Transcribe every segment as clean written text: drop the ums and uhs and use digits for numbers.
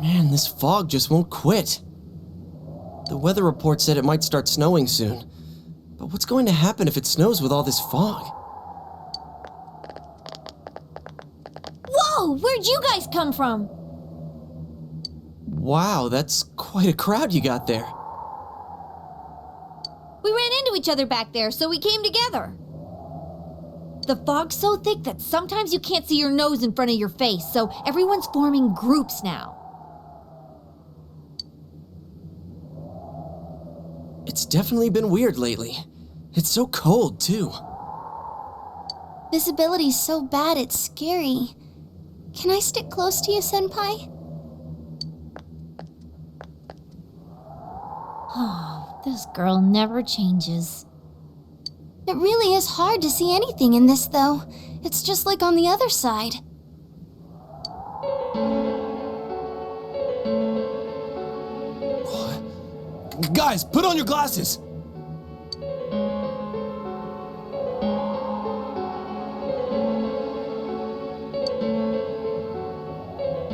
Man, this fog just won't quit. The weather report said it might start snowing soon. But what's going to happen if it snows with all this fog? Whoa! Where'd you guys come from? Wow, that's quite a crowd you got there. We ran into each other back there, so we came together. The fog's so thick that sometimes you can't see your nose in front of your face, so everyone's forming groups now. It's definitely been weird lately. It's so cold, too. Visibility's so bad it's scary. Can I stick close to you, Senpai? Oh, this girl never changes. It really is hard to see anything in this, though. It's just like on the other side. Guys, put on your glasses!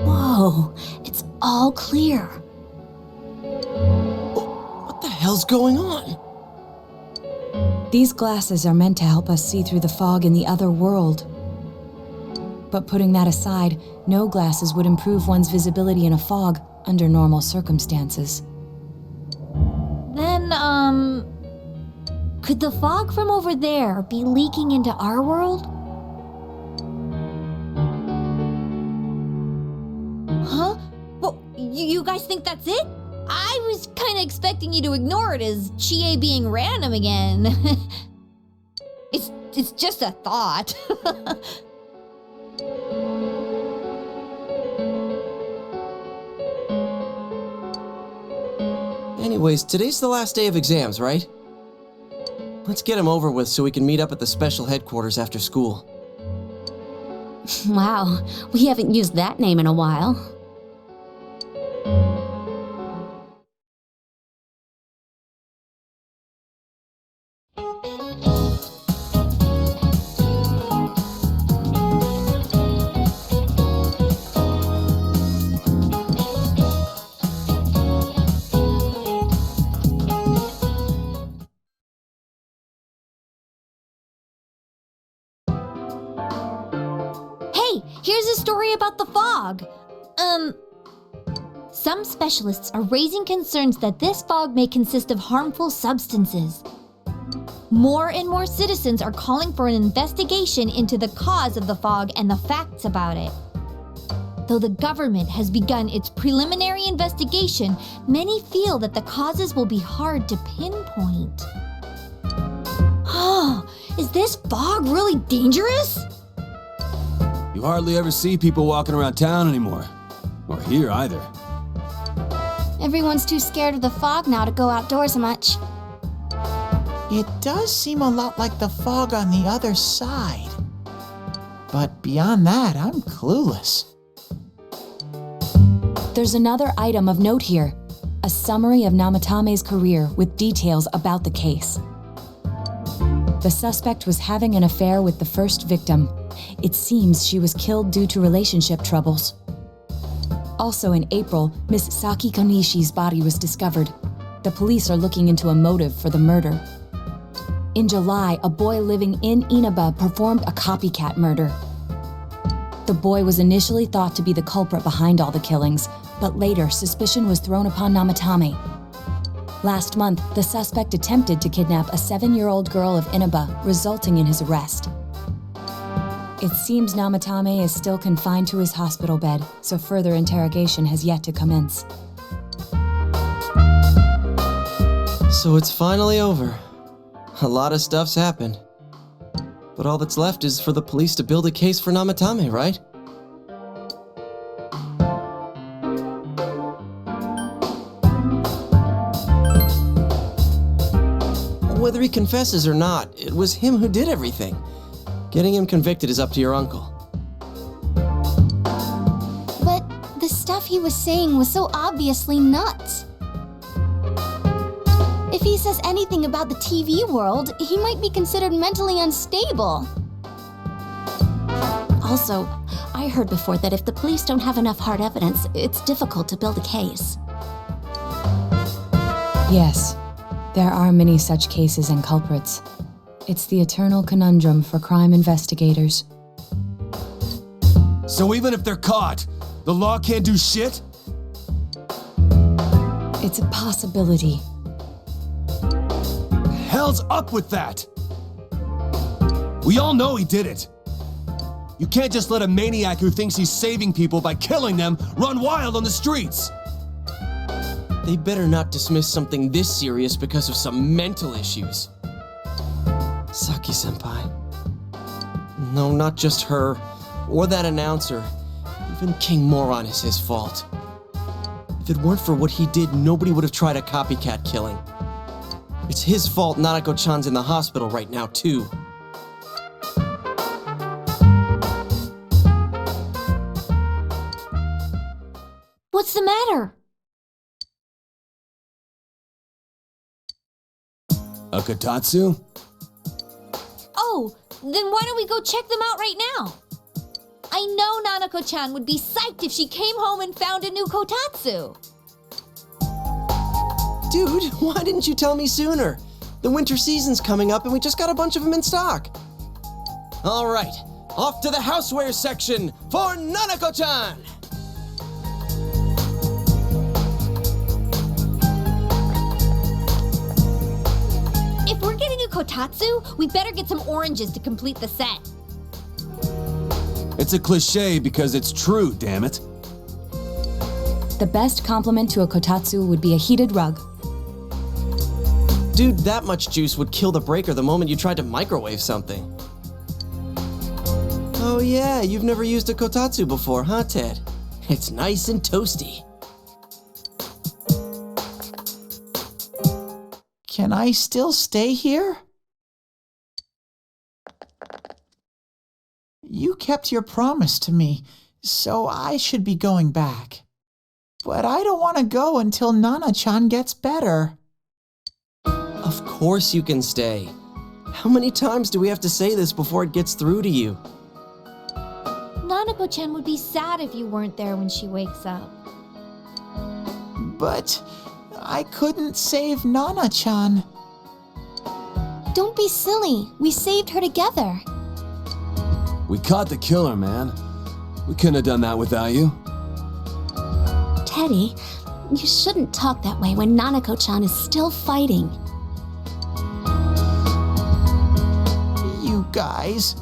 Whoa, it's all clear. What the hell's going on? These glasses are meant to help us see through the fog in the other world. But putting that aside, no glasses would improve one's visibility in a fog under normal circumstances. Then, could the fog from over there be leaking into our world? Huh? Well, you guys think that's it? I was kind of expecting you to ignore it as Chie being random again. It's just a thought. Anyways, today's the last day of exams, right? Let's get them over with so we can meet up at the special headquarters after school. Wow, we haven't used that name in a while. Hey, here's a story about the fog. Some specialists are raising concerns that this fog may consist of harmful substances. More and more citizens are calling for an investigation into the cause of the fog and the facts about it. Though the government has begun its preliminary investigation, many feel that the causes will be hard to pinpoint. Oh, is this fog really dangerous? You hardly ever see people walking around town anymore. Or here either. Everyone's too scared of the fog now to go outdoors much. It does seem a lot like the fog on the other side. But beyond that, I'm clueless. There's another item of note here. A summary of Namatame's career with details about the case. The suspect was having an affair with the first victim. It seems she was killed due to relationship troubles. Also in April, Miss Saki Konishi's body was discovered. The police are looking into a motive for the murder. In July, a boy living in Inaba performed a copycat murder. The boy was initially thought to be the culprit behind all the killings, but later suspicion was thrown upon Namatame. Last month, the suspect attempted to kidnap a 7-year-old girl of Inaba, resulting in his arrest. It seems Namatame is still confined to his hospital bed, so further interrogation has yet to commence. So it's finally over. A lot of stuff's happened. But all that's left is for the police to build a case for Namatame, right? Whether he confesses or not, it was him who did everything. Getting him convicted is up to your uncle. But the stuff he was saying was so obviously nuts. If he says anything about the TV world, he might be considered mentally unstable. Also, I heard before that if the police don't have enough hard evidence, it's difficult to build a case. Yes, there are many such cases and culprits. It's the eternal conundrum for crime investigators. So even if they're caught, the law can't do shit? It's a possibility. Hell's up with that? We all know he did it. You can't just let a maniac who thinks he's saving people by killing them run wild on the streets. They better not dismiss something this serious because of some mental issues. Saki-senpai. No, not just her, or that announcer. Even King Moron is his fault. If it weren't for what he did, nobody would have tried a copycat killing. It's his fault Nanako-chan's in the hospital right now, too. What's the matter? A Kotatsu? Oh, then why don't we go check them out right now? I know Nanako-chan would be psyched if she came home and found a new kotatsu. Dude, why didn't you tell me sooner? The winter season's coming up and we just got a bunch of them in stock. All right, off to the houseware section for Nanako-chan! If we're getting a kotatsu, we better get some oranges to complete the set. It's a cliche because it's true, damn it. The best compliment to a kotatsu would be a heated rug. Dude, that much juice would kill the breaker the moment you tried to microwave something. Oh yeah, you've never used a kotatsu before, huh, Ted? It's nice and toasty. Can I still stay here? You kept your promise to me, so I should be going back. But I don't want to go until Nana-chan gets better. Of course you can stay. How many times do we have to say this before it gets through to you? Nanako-chan would be sad if you weren't there when she wakes up. But I couldn't save Nana-chan. Don't be silly. We saved her together. We caught the killer, man. We couldn't have done that without you. Teddy, you shouldn't talk that way when Nanako-chan is still fighting. You guys.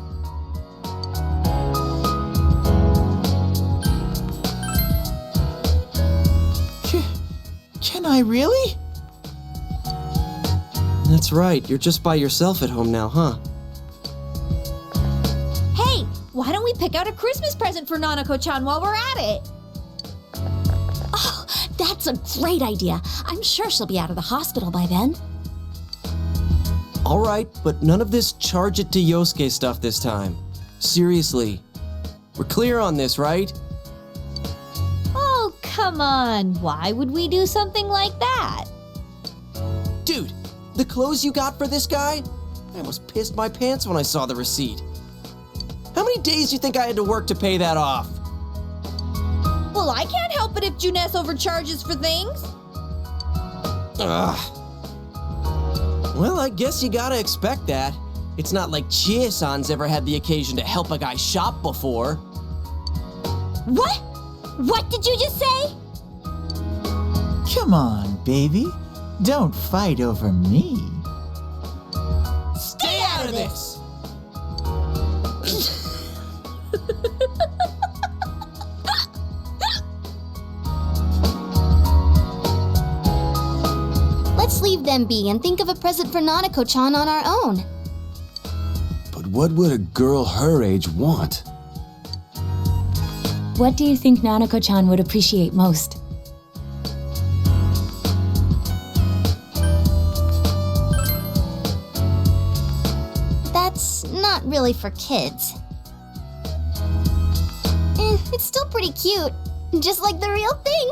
Can I really? That's right, you're just by yourself at home now, huh? Hey, why don't we pick out a Christmas present for Nanako-chan while we're at it? Oh, that's a great idea. I'm sure she'll be out of the hospital by then. All right, but none of this charge it to Yosuke stuff this time. Seriously. We're clear on this, right? Oh, come on. Why would we do something like that? Dude, the clothes you got for this guy? I almost pissed my pants when I saw the receipt. How many days do you think I had to work to pay that off? Well, I can't help it if Juness overcharges for things. Ugh. Well, I guess you gotta expect that. It's not like Chie-san's ever had the occasion to help a guy shop before. What? What did you just say? Come on, baby. Don't fight over me. Stay out of this! Let's leave them be and think of a present for Nanako-chan on our own. But what would a girl her age want? What do you think Nanako-chan would appreciate most? That's not really for kids. It's still pretty cute. Just like the real thing.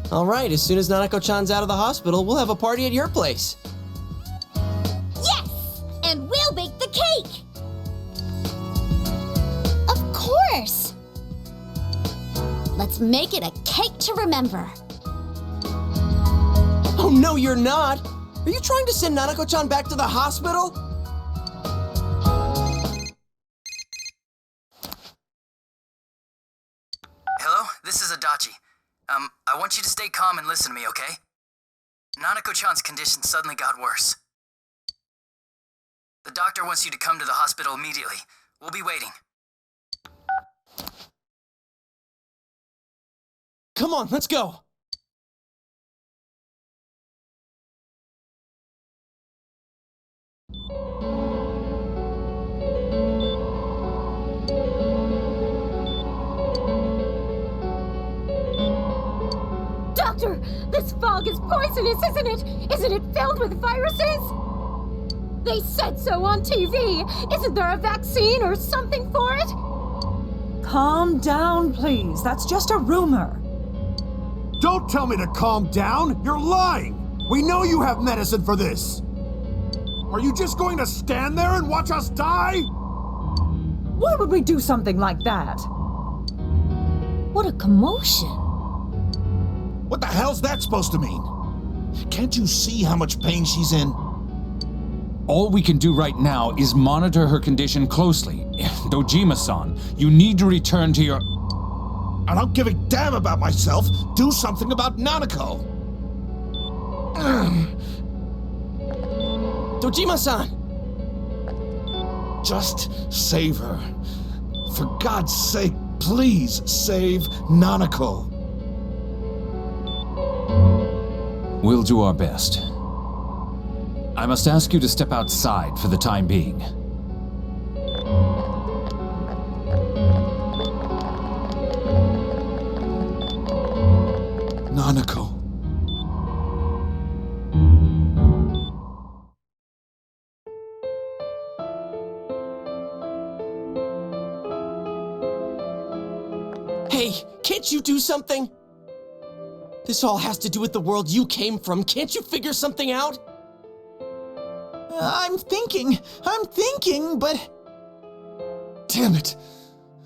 All right, as soon as Nanako-chan's out of the hospital, we'll have a party at your place. Yes! And we'll bake the cake! Let's make it a cake to remember. Oh, no, you're not! Are you trying to send Nanako-chan back to the hospital? Hello, this is Adachi. I want you to stay calm and listen to me, okay? Nanako-chan's condition suddenly got worse. The doctor wants you to come to the hospital immediately. We'll be waiting. Come on, let's go! Doctor, this fog is poisonous, isn't it? Isn't it filled with viruses? They said so on TV. Isn't there a vaccine or something for it? Calm down, please. That's just a rumor. Don't tell me to calm down! You're lying! We know you have medicine for this! Are you just going to stand there and watch us die? Why would we do something like that? What a commotion. What the hell's that supposed to mean? Can't you see how much pain she's in? All we can do right now is monitor her condition closely. Dojima-san, you need to return to your... I don't give a damn about myself. Do something about Nanako. Dojima-san! Just save her. For God's sake, please save Nanako. We'll do our best. I must ask you to step outside for the time being. Nanako. Hey, can't you do something? This all has to do with the world you came from. Can't you figure something out? I'm thinking, but... Damn it!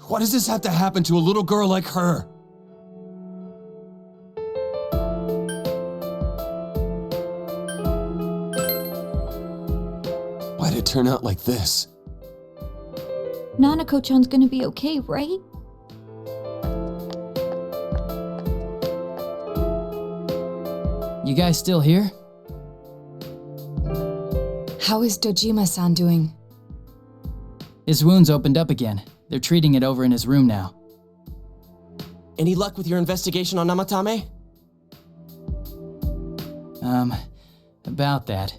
Why does this have to happen to a little girl like her? Why'd it turn out like this? Nanako-chan's gonna be okay, right? You guys still here? How is Dojima-san doing? His wound's opened up again. They're treating it over in his room now. Any luck with your investigation on Namatame? About that.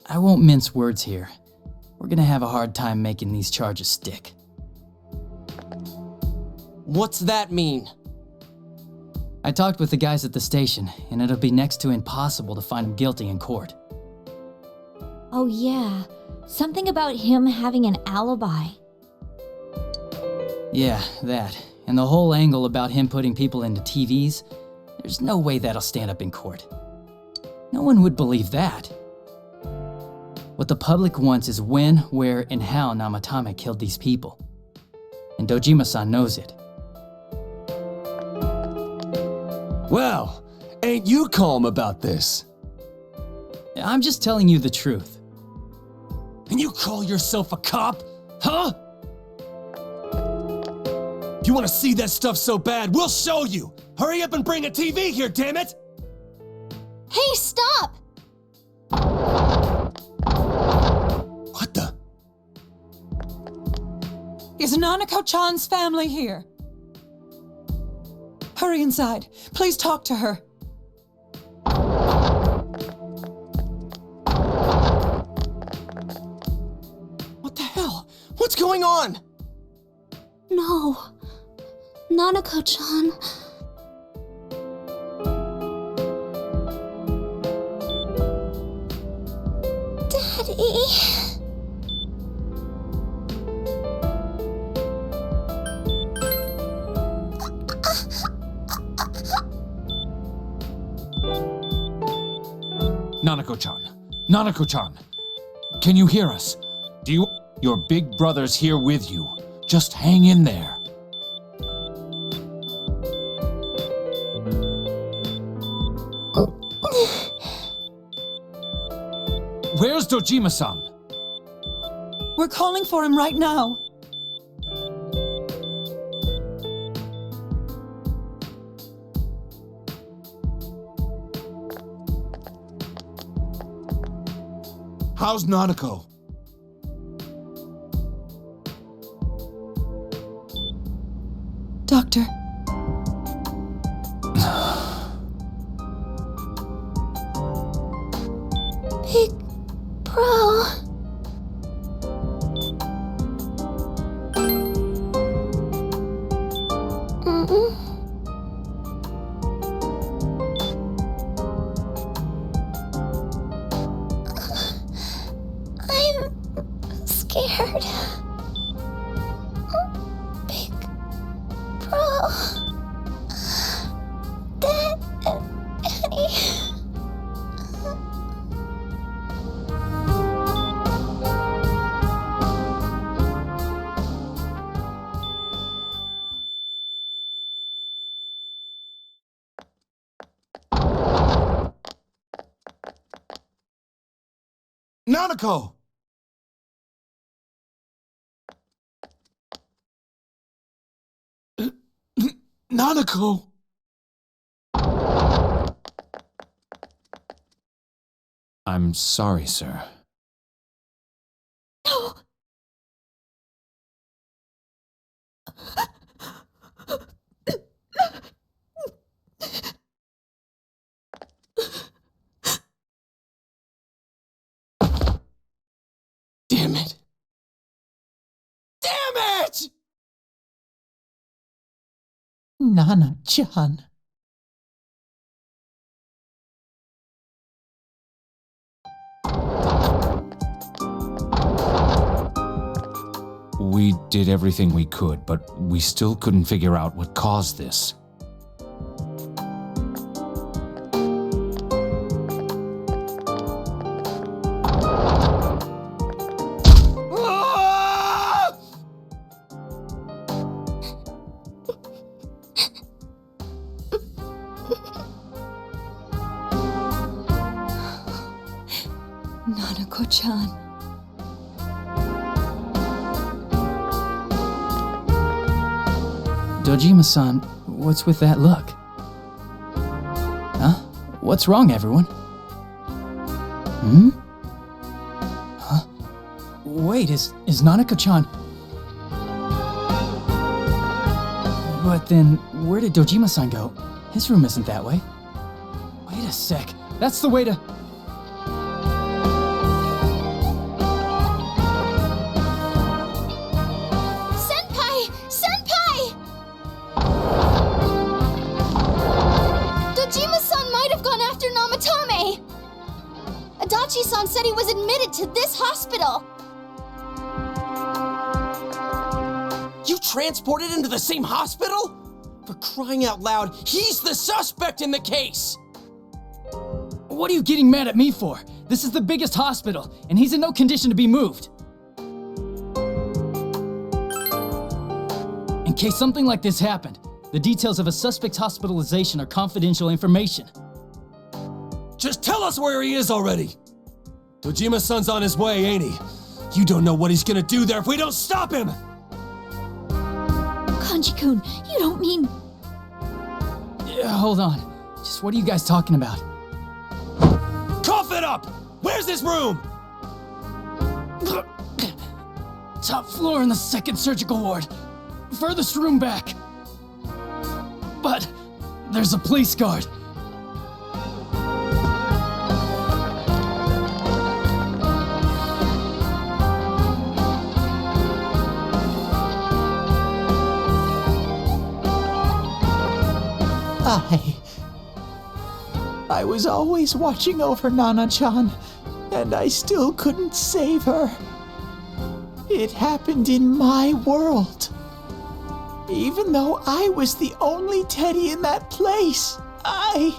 I won't mince words here. We're gonna have a hard time making these charges stick. What's that mean? I talked with the guys at the station, and it'll be next to impossible to find him guilty in court. Oh yeah, something about him having an alibi. Yeah, that. And the whole angle about him putting people into TVs, there's no way that'll stand up in court. No one would believe that. What the public wants is when, where, and how Namatame killed these people. And Dojima-san knows it. Well, ain't you calm about this? I'm just telling you the truth. And you call yourself a cop? Huh? You want to see that stuff so bad? We'll show you! Hurry up and bring a TV here, damn it! Hey, stop! What the? Is Nanako-chan's family here? Hurry inside. Please talk to her. What the hell? What's going on? No. Nanako-chan. Daddy. Nanako-chan. Nanako-chan. Can you hear us? Your big brother's here with you. Just hang in there. Where's Dojima-san? We're calling for him right now. How's Nanako? Doctor. Big bro. I'm scared. Big bro. Daddy. Nanako! Nanako! I'm sorry, sir. Damn it. Damn it! Nana-chan. We did everything we could, but we still couldn't figure out what caused this. Nanako-chan. Dojima-san, what's with that look? Huh? What's wrong, everyone? Huh? Wait, is Nanako-chan... But then, where did Dojima-san go? His room isn't that way. Wait a sec, that's the way to... Dojima-san might have gone after Namatame! Adachi-san said he was admitted to this hospital! You transported him to the same hospital? For crying out loud, he's the suspect in the case! What are you getting mad at me for? This is the biggest hospital, and he's in no condition to be moved. In case something like this happened, the details of a suspect's hospitalization are confidential information. Just tell us where he is already! Dojima-san's on his way, ain't he? You don't know what he's gonna do there if we don't stop him! Kanji-kun, you don't mean... Hold on. Just what are you guys talking about? Cough it up! Where's his room? Top floor in the second surgical ward. Furthest room back. But there's a police guard. I was always watching over Nana-chan, and I still couldn't save her. It happened in my world. Even though I was the only teddy in that place, I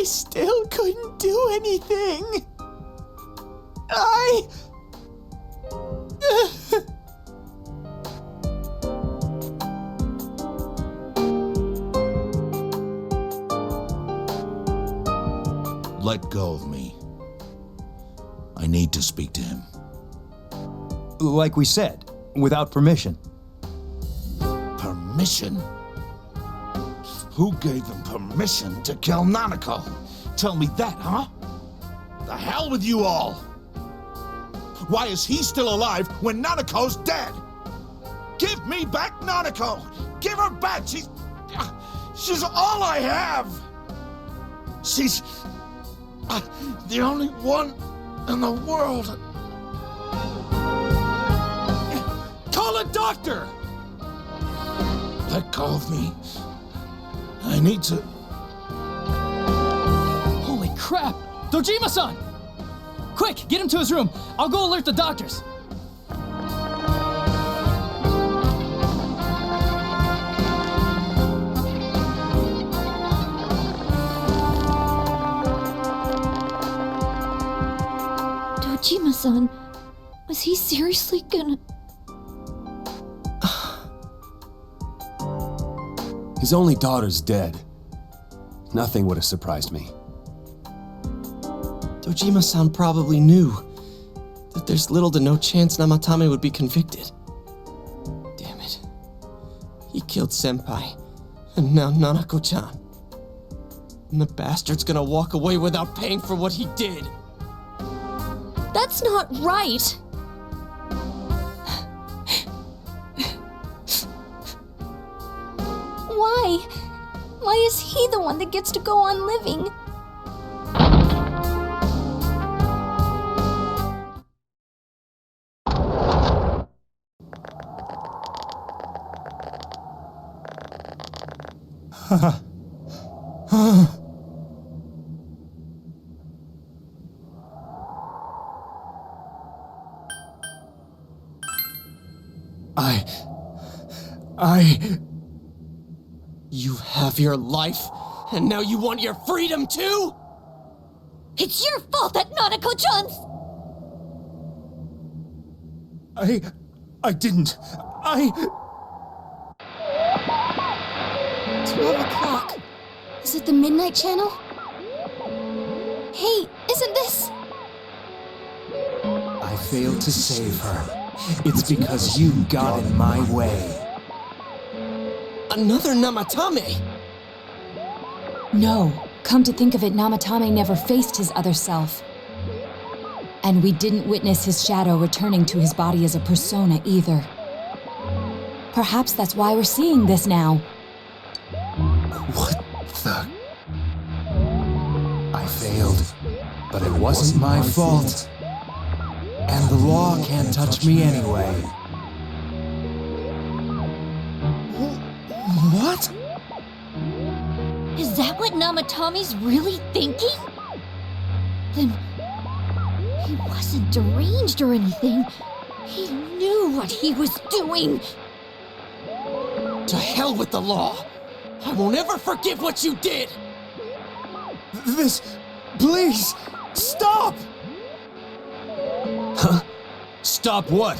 still couldn't do anything. let go of me. I need to speak to him. Like we said, without permission. Permission? Who gave them permission to kill Nanako? Tell me that, huh? The hell with you all! Why is he still alive when Nanako's dead? Give me back Nanako! Give her back! She's all I have! She's the only one in the world. Call a doctor! Let go of me. I need to... Holy crap! Dojima-san! Quick, get him to his room. I'll go alert the doctors. Dojima-san, was he seriously gonna... His only daughter's dead. Nothing would have surprised me. Dojima-san probably knew that there's little to no chance Namatame would be convicted. Damn it. He killed Senpai, and now Nanako-chan. And the bastard's gonna walk away without paying for what he did. That's not right. Why? Why is he the one that gets to go on living? You have your life, and now you want your freedom too? It's your fault that Nanako-chan's... I didn't. 12 o'clock. Is it the Midnight Channel? Hey, isn't this... I failed to save her. It's because you got in my way. Another Namatame? No, come to think of it, Namatame never faced his other self. And we didn't witness his shadow returning to his body as a persona either. Perhaps that's why we're seeing this now. What the... I failed, but it wasn't my fault. And the law can't touch me anyway. What? Is that what Namatame's really thinking? Then... he wasn't deranged or anything. He knew what he was doing. To hell with the law! I won't ever forgive what you did! This... Please! Stop! Huh? Stop what?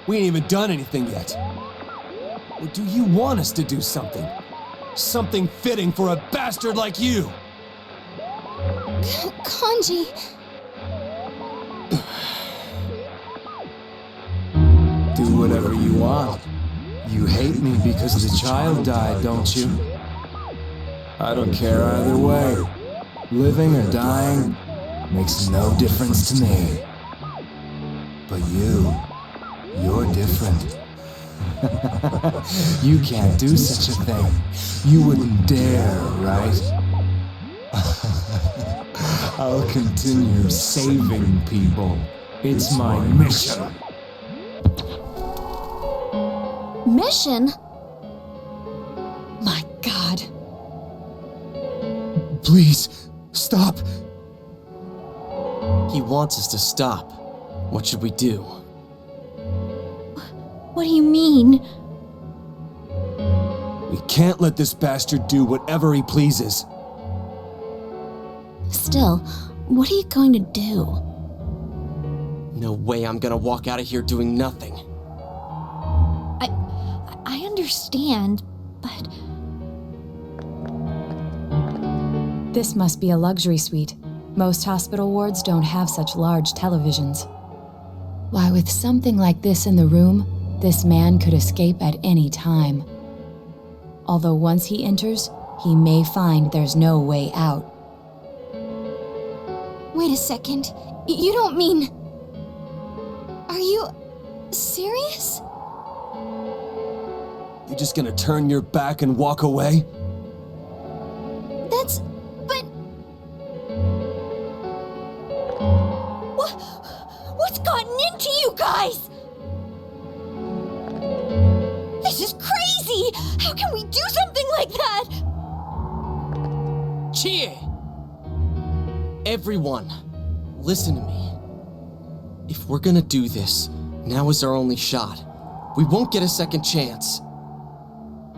We ain't even done anything yet. Or do you want us to do something? Something fitting for a bastard like you! Kanji... Do whatever you want. You hate me because the child died, don't you? I don't care either way. Living or dying makes no difference to me. But you're different. You can't do such a thing. You wouldn't dare, right? I'll continue saving people. It's my mission. Mission? My God. Please, stop! He wants us to stop. What should we do? What do you mean? We can't let this bastard do whatever he pleases. Still, what are you going to do? No way I'm gonna walk out of here doing nothing. I understand, but... This must be a luxury suite. Most hospital wards don't have such large televisions. Why, with something like this in the room, this man could escape at any time. Although once he enters, he may find there's no way out. Wait a second. You don't mean... Are you... serious? You just gonna turn your back and walk away? That's... but... What's gotten into you guys? This is crazy! How can we do something like that? Cheer! Everyone, listen to me. If we're gonna do this, now is our only shot. We won't get a second chance.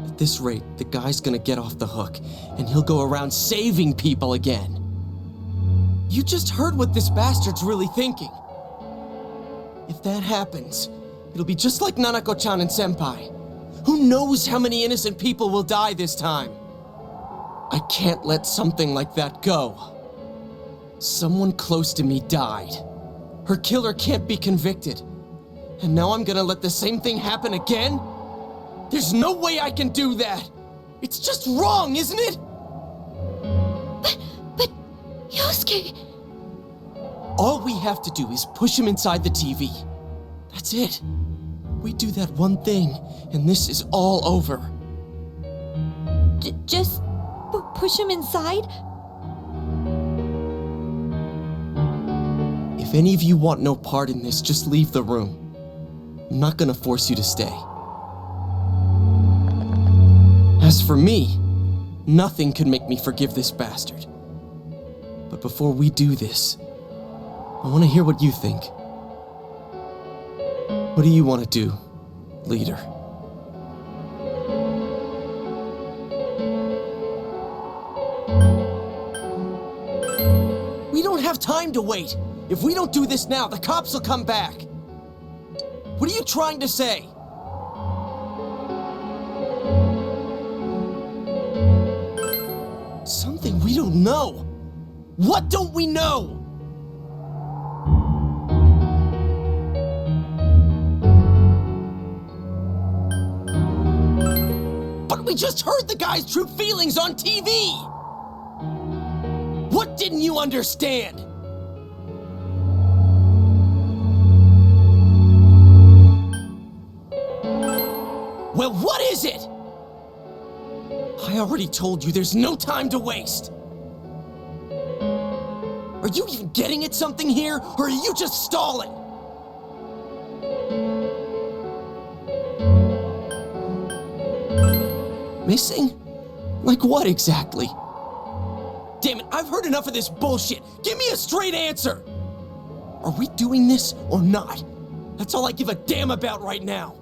At this rate, the guy's gonna get off the hook, and he'll go around saving people again. You just heard what this bastard's really thinking. If that happens, it'll be just like Nanako-chan and Senpai. Who knows how many innocent people will die this time? I can't let something like that go. Someone close to me died. Her killer can't be convicted. And now I'm gonna let the same thing happen again? There's no way I can do that! It's just wrong, isn't it? But Yosuke... All we have to do is push him inside the TV. That's it. We do that one thing, and this is all over. Just push him inside? If any of you want no part in this, just leave the room. I'm not gonna force you to stay. As for me, nothing could make me forgive this bastard. But before we do this, I want to hear what you think. What do you want to do, leader? We don't have time to wait. If we don't do this now, the cops will come back. What are you trying to say? Something we don't know. What don't we know? But we just heard the guy's true feelings on TV. What didn't you understand? Well, what is it? I already told you there's no time to waste. Are you even getting at something here, or are you just stalling? Missing? Like what exactly? Damn it, I've heard enough of this bullshit. Give me a straight answer. Are we doing this or not? That's all I give a damn about right now.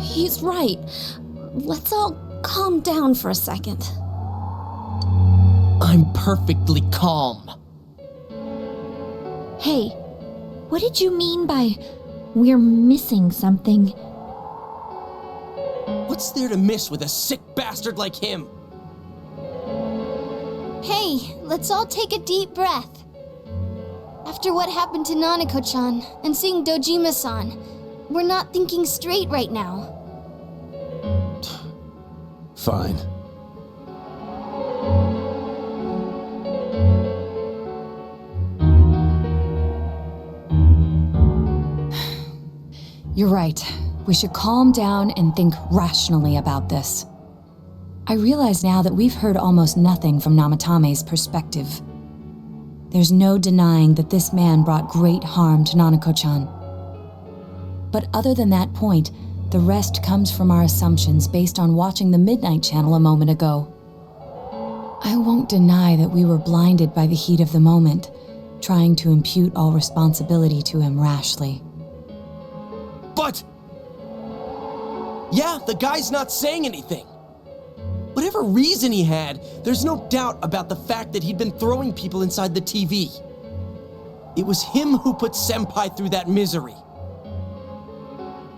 He's right. Let's all calm down for a second. I'm perfectly calm. Hey, what did you mean by we're missing something? What's there to miss with a sick bastard like him? Hey, let's all take a deep breath. After what happened to Nanako-chan and seeing Dojima-san, we're not thinking straight right now. Fine. You're right. We should calm down and think rationally about this. I realize now that we've heard almost nothing from Namatame's perspective. There's no denying that this man brought great harm to Nanako-chan. But other than that point, the rest comes from our assumptions based on watching the Midnight Channel a moment ago. I won't deny that we were blinded by the heat of the moment, trying to impute all responsibility to him rashly. But... yeah, the guy's not saying anything. But whatever reason he had, there's no doubt about the fact that he'd been throwing people inside the TV. It was him who put Senpai through that misery.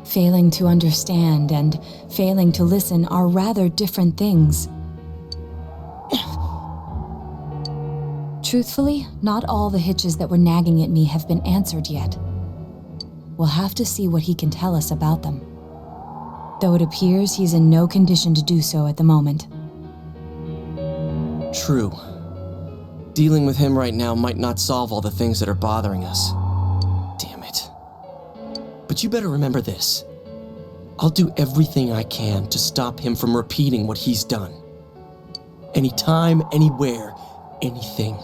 Failing to understand and failing to listen are rather different things. Truthfully, not all the hitches that were nagging at me have been answered yet. We'll have to see what he can tell us about them. Though it appears he's in no condition to do so at the moment. True. Dealing with him right now might not solve all the things that are bothering us. Damn it. But you better remember this. I'll do everything I can to stop him from repeating what he's done. Anytime, anywhere, anything.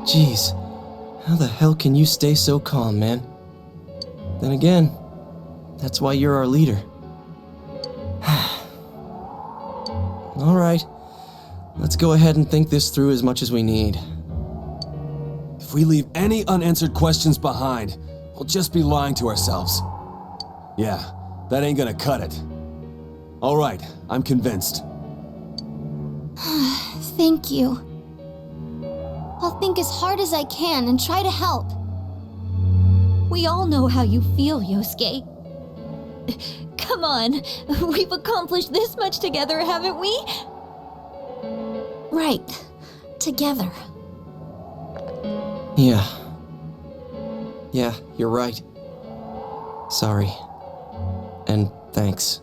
Jeez, how the hell can you stay so calm, man? Then again, that's why you're our leader. All right, let's go ahead and think this through as much as we need. If we leave any unanswered questions behind, we'll just be lying to ourselves. Yeah, that ain't gonna cut it. All right, I'm convinced. Thank you. I'll think as hard as I can and try to help. We all know how you feel, Yosuke. Come on, we've accomplished this much together, haven't we? Right. Together. Yeah. Yeah, you're right. Sorry. And thanks.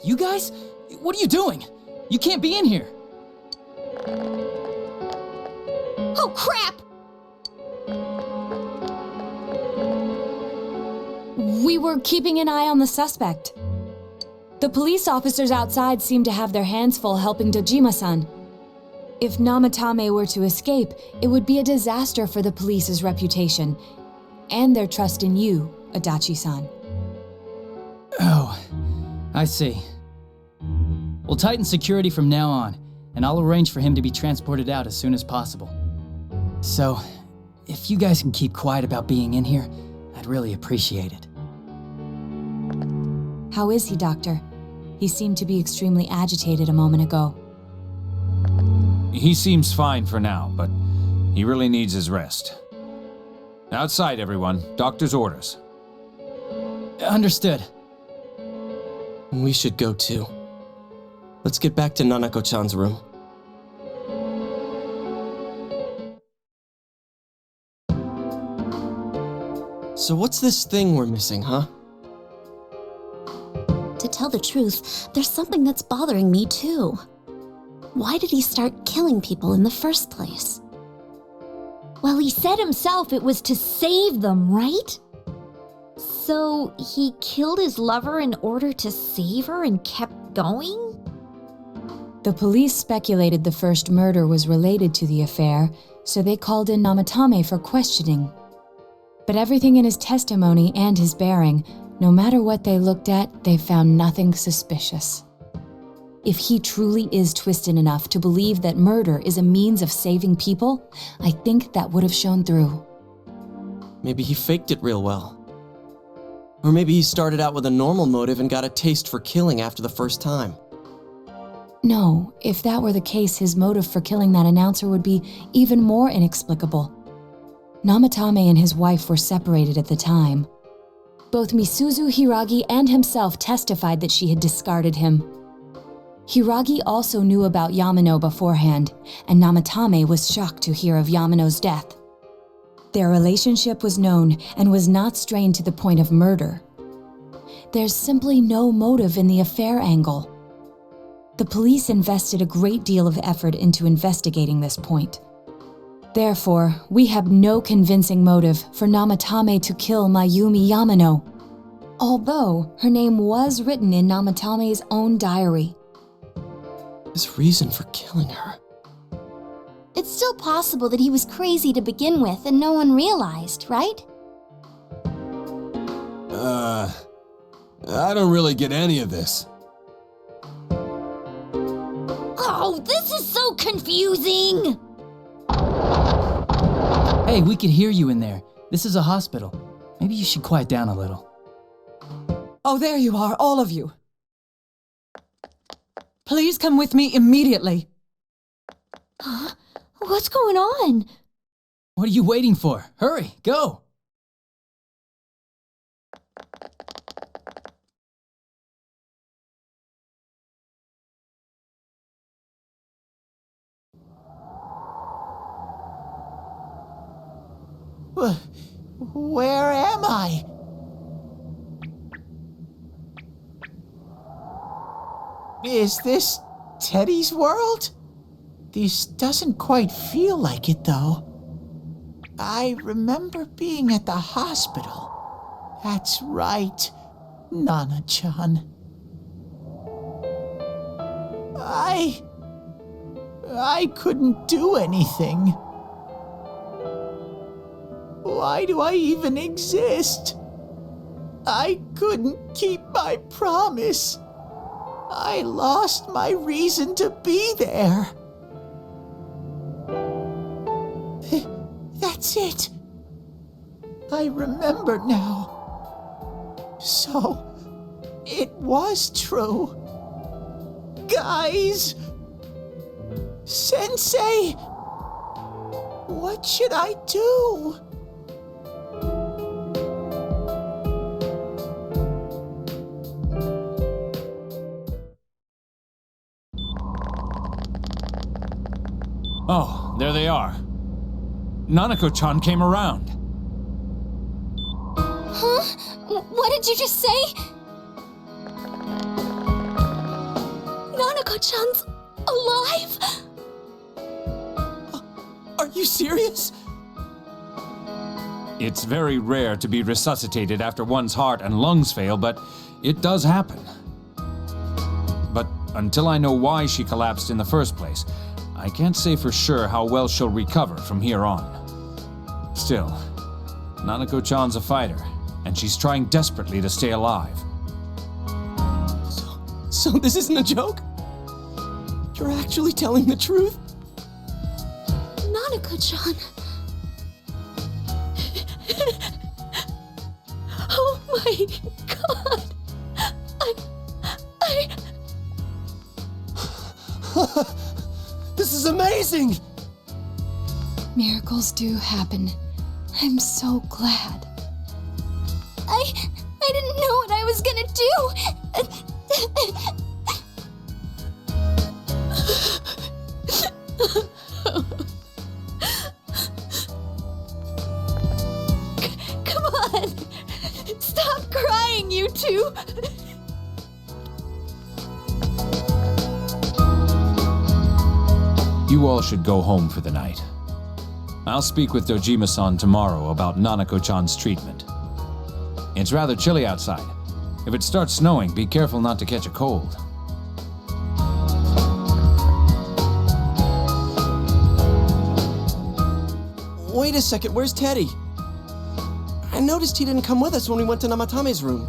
You guys? What are you doing? You can't be in here. Oh, crap! We were keeping an eye on the suspect. The police officers outside seem to have their hands full helping Dojima-san. If Namatame were to escape, it would be a disaster for the police's reputation and their trust in you, Adachi-san. Oh, I see. We'll tighten security from now on, and I'll arrange for him to be transported out as soon as possible. So, if you guys can keep quiet about being in here, I'd really appreciate it. How is he, Doctor? He seemed to be extremely agitated a moment ago. He seems fine for now, but he really needs his rest. Outside, everyone. Doctor's orders. Understood. We should go too. Let's get back to Nanako-chan's room. So what's this thing we're missing, huh? To tell the truth, there's something that's bothering me too. Why did he start killing people in the first place? Well, he said himself it was to save them, right? So he killed his lover in order to save her and kept going? The police speculated the first murder was related to the affair, so they called in Namatame for questioning. But everything in his testimony and his bearing, no matter what they looked at, they found nothing suspicious. If he truly is twisted enough to believe that murder is a means of saving people, I think that would have shown through. Maybe he faked it real well. Or maybe he started out with a normal motive and got a taste for killing after the first time. No, if that were the case, his motive for killing that announcer would be even more inexplicable. Namatame and his wife were separated at the time. Both Misuzu Hiragi and himself testified that she had discarded him. Hiragi also knew about Yamano beforehand, and Namatame was shocked to hear of Yamano's death. Their relationship was known and was not strained to the point of murder. There's simply no motive in the affair angle. The police invested a great deal of effort into investigating this point. Therefore, we have no convincing motive for Namatame to kill Mayumi Yamano, although her name was written in Namatame's own diary. His reason for killing her. It's still possible that he was crazy to begin with and no one realized, right? I don't really get any of this. Oh, this is so confusing! Hey, we could hear you in there. This is a hospital. Maybe you should quiet down a little. Oh, there you are, all of you. Please come with me immediately. Huh? What's going on? What are you waiting for? Hurry, go! Where am I? Is this Teddy's world? This doesn't quite feel like it, though. I remember being at the hospital. That's right, Nana-chan. I couldn't do anything. Why do I even exist? I couldn't keep my promise. I lost my reason to be there. That's it. I remember now. So, it was true. Guys! Sensei! What should I do? Oh, there they are. Nanako-chan came around. Huh? What did you just say? Nanako-chan's alive? Are you serious? It's very rare to be resuscitated after one's heart and lungs fail, but it does happen. But until I know why she collapsed in the first place, I can't say for sure how well she'll recover from here on. Still, Nanako-chan's a fighter, and she's trying desperately to stay alive. So this isn't a joke? You're actually telling the truth? Nanako-chan. Oh my god. This is amazing! Miracles do happen. I'm so glad. I didn't know what I was gonna do. Come on! Stop crying, you two! You all should go home for the night. I'll speak with Dojima-san tomorrow about Nanako-chan's treatment. It's rather chilly outside. If it starts snowing, be careful not to catch a cold. Wait a second, where's Teddy? I noticed he didn't come with us when we went to Namatame's room.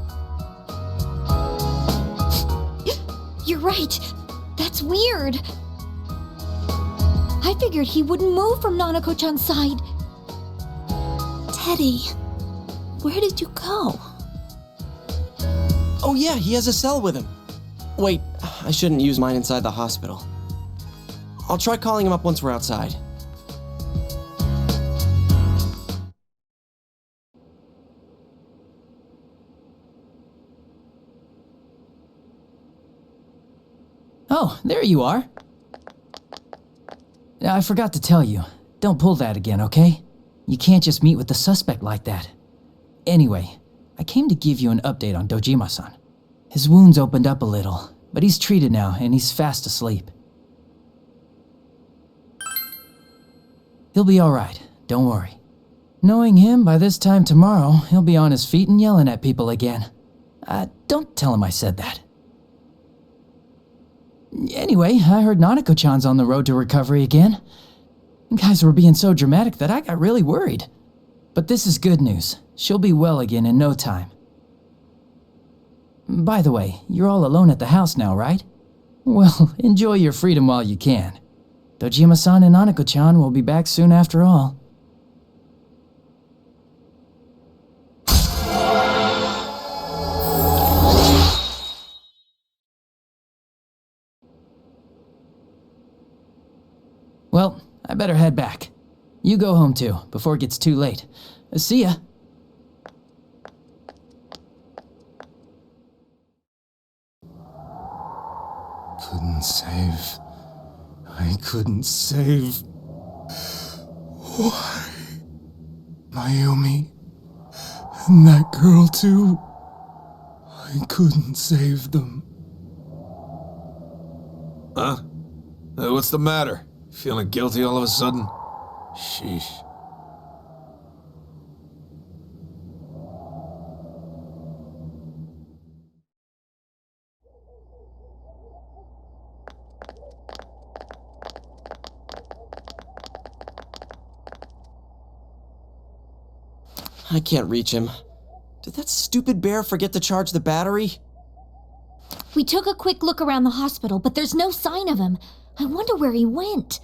You're right. That's weird. I figured he wouldn't move from Nanako-chan's side. Teddy, where did you go? Oh yeah, he has a cell with him. Wait, I shouldn't use mine inside the hospital. I'll try calling him up once we're outside. Oh, there you are. I forgot to tell you. Don't pull that again, okay? You can't just meet with the suspect like that. Anyway, I came to give you an update on Dojima-san. His wounds opened up a little, but he's treated now and he's fast asleep. He'll be alright, don't worry. Knowing him, by this time tomorrow, he'll be on his feet and yelling at people again. Don't tell him I said that. Anyway, I heard Nanako-chan's on the road to recovery again. You guys were being so dramatic that I got really worried. But this is good news. She'll be well again in no time. By the way, you're all alone at the house now, right? Well, enjoy your freedom while you can. Dojima-san and Nanako-chan will be back soon after all. Well, I better head back. You go home too, before it gets too late. See ya. Couldn't save. I couldn't save. Why? Mayumi. And that girl too. I couldn't save them. Huh? What's the matter? Feeling guilty all of a sudden? Sheesh. I can't reach him. Did that stupid bear forget to charge the battery? We took a quick look around the hospital, but there's no sign of him. I wonder where he went.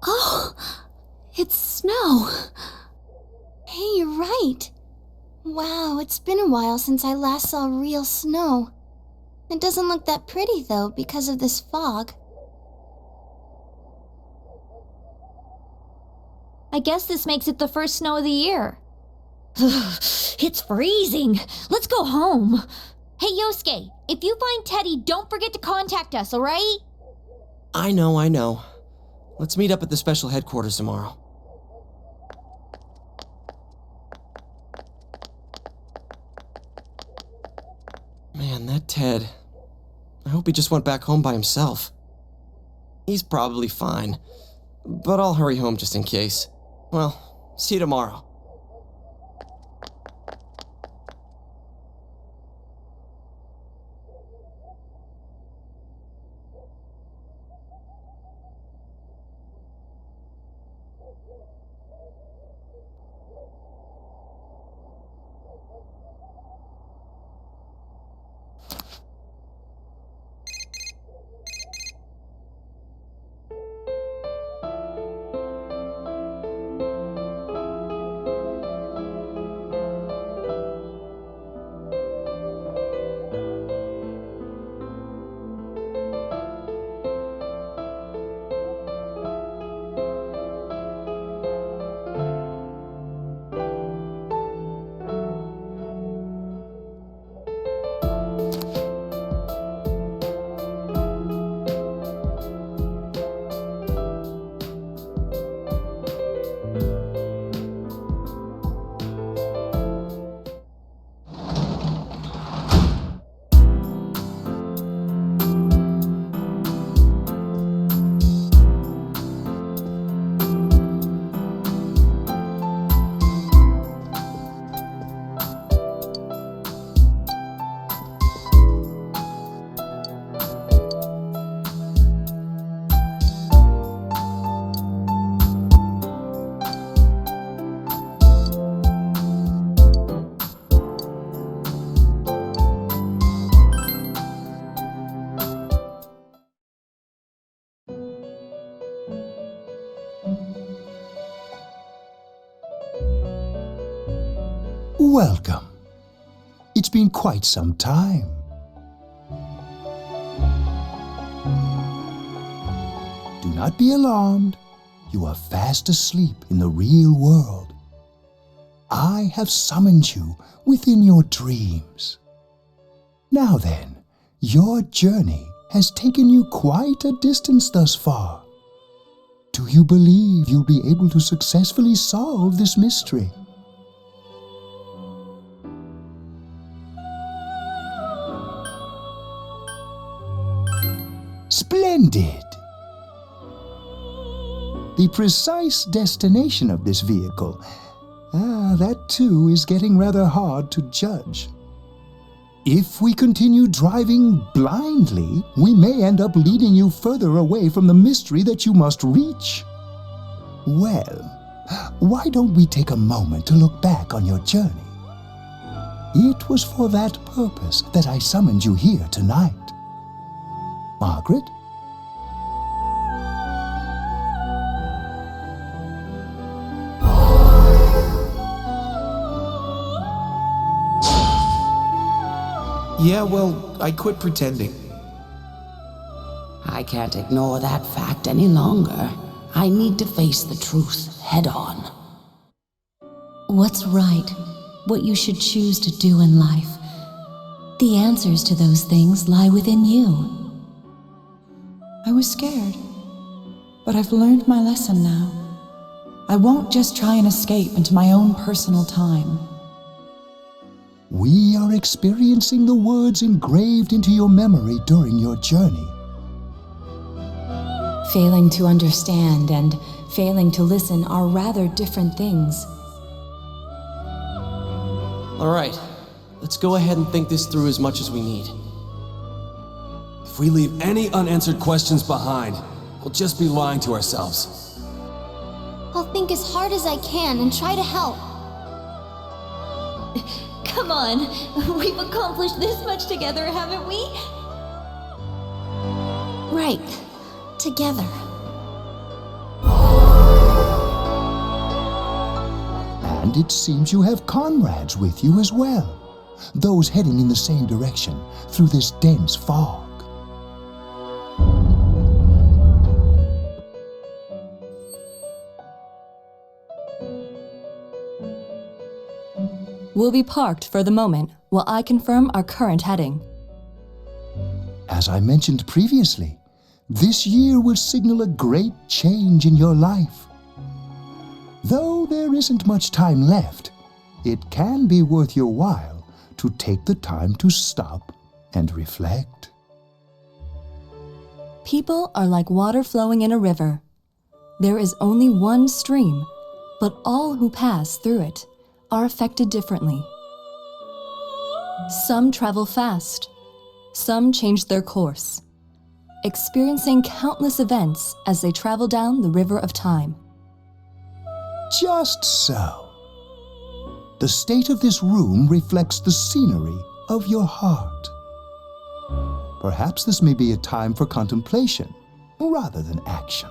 Oh, it's snow. Hey, you're right. Wow, it's been a while since I last saw real snow. It doesn't look that pretty, though, because of this fog. I guess this makes it the first snow of the year. It's freezing. Let's go home. Hey, Yosuke, if you find Teddy, don't forget to contact us, alright? I know. Let's meet up at the special headquarters tomorrow. Man, that Ted. I hope he just went back home by himself. He's probably fine, but I'll hurry home just in case. Well, see you tomorrow. Welcome. It's been quite some time. Do not be alarmed. You are fast asleep in the real world. I have summoned you within your dreams. Now then, your journey has taken you quite a distance thus far. Do you believe you'll be able to successfully solve this mystery? Splendid! The precise destination of this vehicle, that too is getting rather hard to judge. If we continue driving blindly, we may end up leading you further away from the mystery that you must reach. Well, why don't we take a moment to look back on your journey? It was for that purpose that I summoned you here tonight. Margaret? Yeah, well, I quit pretending. I can't ignore that fact any longer. I need to face the truth head on. What's right? What you should choose to do in life? The answers to those things lie within you. I was scared, but I've learned my lesson now. I won't just try and escape into my own personal time. We are experiencing the words engraved into your memory during your journey. Failing to understand and failing to listen are rather different things. All right, let's go ahead and think this through as much as we need. If we leave any unanswered questions behind, we'll just be lying to ourselves. I'll think as hard as I can and try to help. Come on, we've accomplished this much together, haven't we? Right. Together. And it seems you have comrades with you as well, those heading in the same direction through this dense fog. We'll be parked for the moment while I confirm our current heading. As I mentioned previously, this year will signal a great change in your life. Though there isn't much time left, it can be worth your while to take the time to stop and reflect. People are like water flowing in a river. There is only one stream, but all who pass through it are affected differently. Some travel fast, some change their course, experiencing countless events as they travel down the river of time. Just so. The state of this room reflects the scenery of your heart. Perhaps this may be a time for contemplation rather than action.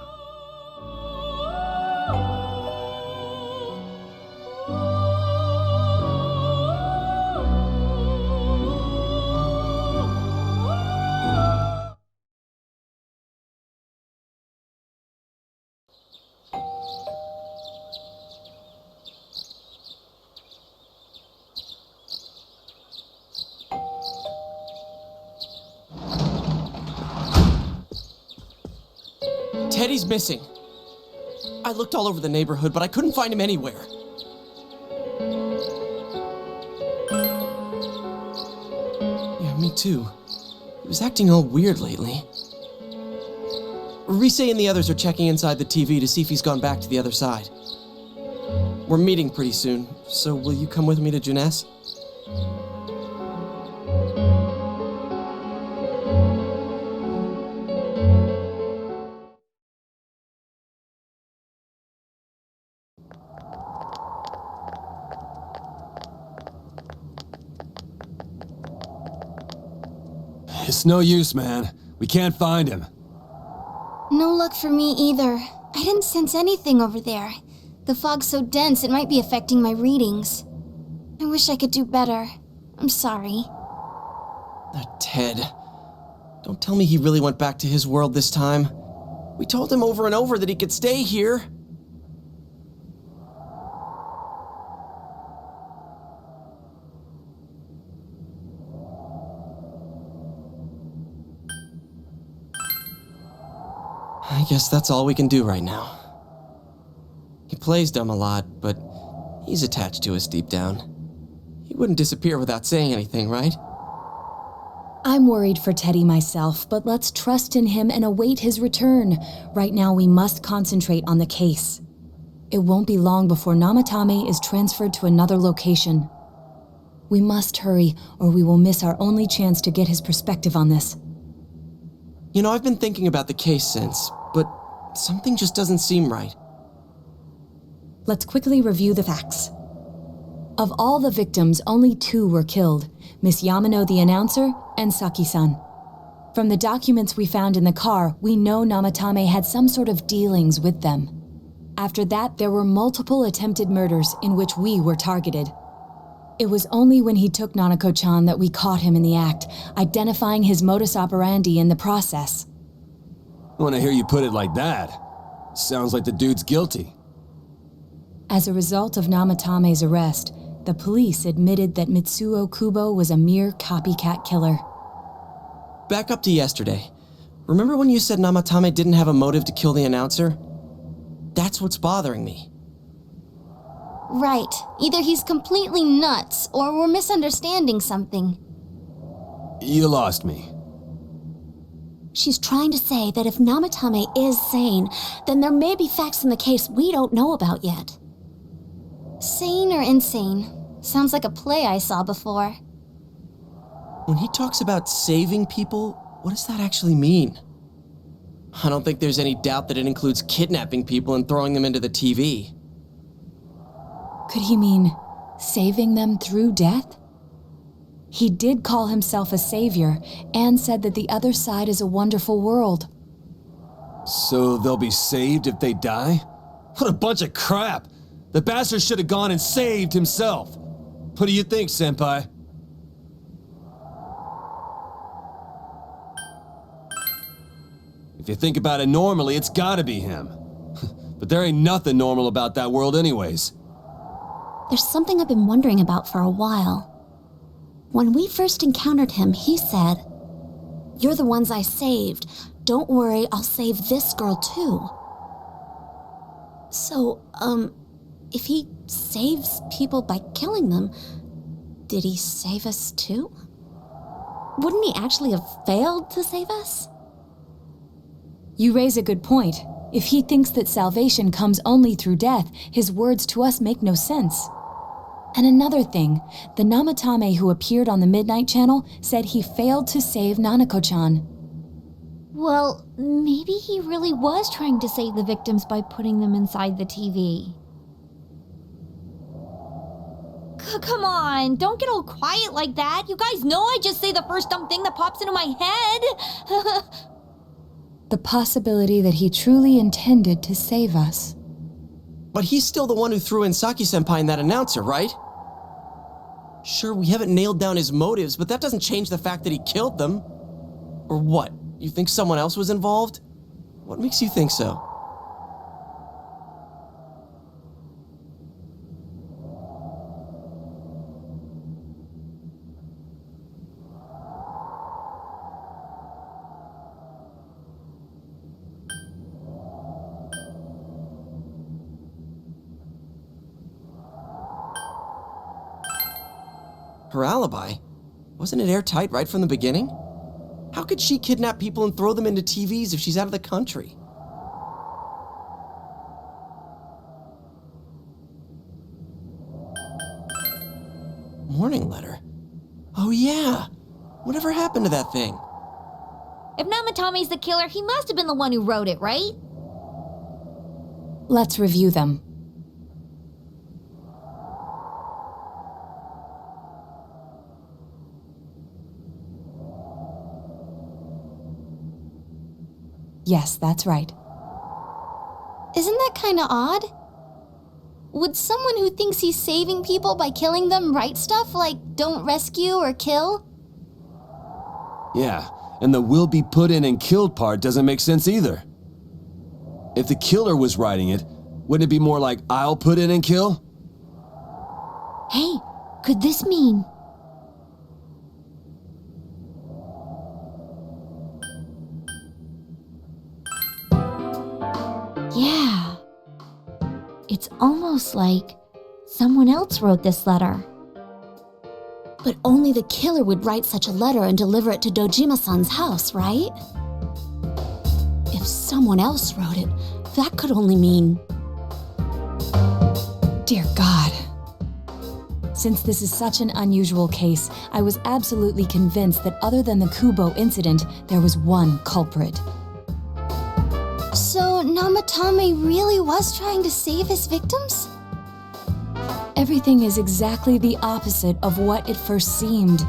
Teddy's missing. I looked all over the neighborhood, but I couldn't find him anywhere. Yeah, me too. He was acting all weird lately. Rise and the others are checking inside the TV to see if he's gone back to the other side. We're meeting pretty soon, so will you come with me to Jeunesse? It's no use, man. We can't find him. No luck for me either. I didn't sense anything over there. The fog's so dense it might be affecting my readings. I wish I could do better. I'm sorry. That Ted. Don't tell me he really went back to his world this time. We told him over and over that he could stay here. I guess that's all we can do right now. He plays dumb a lot, but he's attached to us deep down. He wouldn't disappear without saying anything, right? I'm worried for Teddy myself, but let's trust in him and await his return. Right now, we must concentrate on the case. It won't be long before Namatame is transferred to another location. We must hurry, or we will miss our only chance to get his perspective on this. You know, I've been thinking about the case since, but something just doesn't seem right. Let's quickly review the facts. Of all the victims, only 2 were killed, Miss Yamano the announcer and Saki-san. From the documents we found in the car, we know Namatame had some sort of dealings with them. After that, there were multiple attempted murders in which we were targeted. It was only when he took Nanako-chan that we caught him in the act, identifying his modus operandi in the process. When I hear you put it like that, sounds like the dude's guilty. As a result of Namatame's arrest, the police admitted that Mitsuo Kubo was a mere copycat killer. Back up to yesterday. Remember when you said Namatame didn't have a motive to kill the announcer? That's what's bothering me. Right. Either he's completely nuts, or we're misunderstanding something. You lost me. She's trying to say that if Namatame is sane, then there may be facts in the case we don't know about yet. Sane or insane? Sounds like a play I saw before. When he talks about saving people, what does that actually mean? I don't think there's any doubt that it includes kidnapping people and throwing them into the TV. Could he mean saving them through death? He did call himself a savior and said that the other side is a wonderful world. So they'll be saved if they die? What a bunch of crap! The bastard should have gone and saved himself. What do you think, Senpai? If you think about it normally, it's gotta be him. But there ain't nothing normal about that world anyways. There's something I've been wondering about for a while. When we first encountered him, he said, "You're the ones I saved. Don't worry, I'll save this girl too." So, if he saves people by killing them, did he save us too? Wouldn't he actually have failed to save us? You raise a good point. If he thinks that salvation comes only through death, his words to us make no sense. And another thing, the Namatame who appeared on the Midnight Channel said he failed to save Nanako-chan. Well, maybe he really was trying to save the victims by putting them inside the TV. Come on, don't get all quiet like that. You guys know I just say the first dumb thing that pops into my head. The possibility that he truly intended to save us. But he's still the one who threw in Saki-senpai and that announcer, right? Sure, we haven't nailed down his motives, but that doesn't change the fact that he killed them. Or what? You think someone else was involved? What makes you think so? Her alibi? Wasn't it airtight right from the beginning? How could she kidnap people and throw them into TVs if she's out of the country? Morning letter? Oh yeah! Whatever happened to that thing? If Namatame's the killer, he must have been the one who wrote it, right? Let's review them. Yes, that's right. Isn't that kinda odd? would someone who thinks he's saving people by killing them write stuff like don't rescue or kill? Yeah, and the will be put in and killed part doesn't make sense either. If the killer was writing it, wouldn't it be more like I'll put in and kill? Hey, could this mean... Yeah. It's almost like someone else wrote this letter. But only the killer would write such a letter and deliver it to Dojima-san's house, right? If someone else wrote it, that could only mean... Dear God. Since this is such an unusual case, I was absolutely convinced that other than the Kubo incident, there was one culprit. So Namatame really was trying to save his victims? Everything is exactly the opposite of what it first seemed.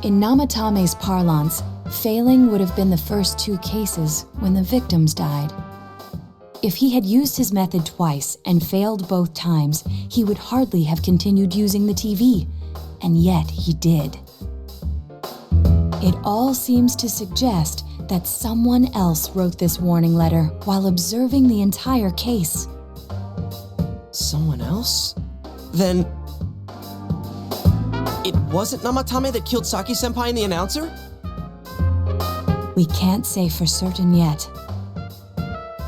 In Namatame's parlance, failing would have been the first two cases when the victims died. If he had used his method twice and failed both times, he would hardly have continued using the TV, and yet he did. It all seems to suggest that someone else wrote this warning letter while observing the entire case. Someone else? Then... it wasn't Namatame that killed Saki-senpai and the announcer? We can't say for certain yet.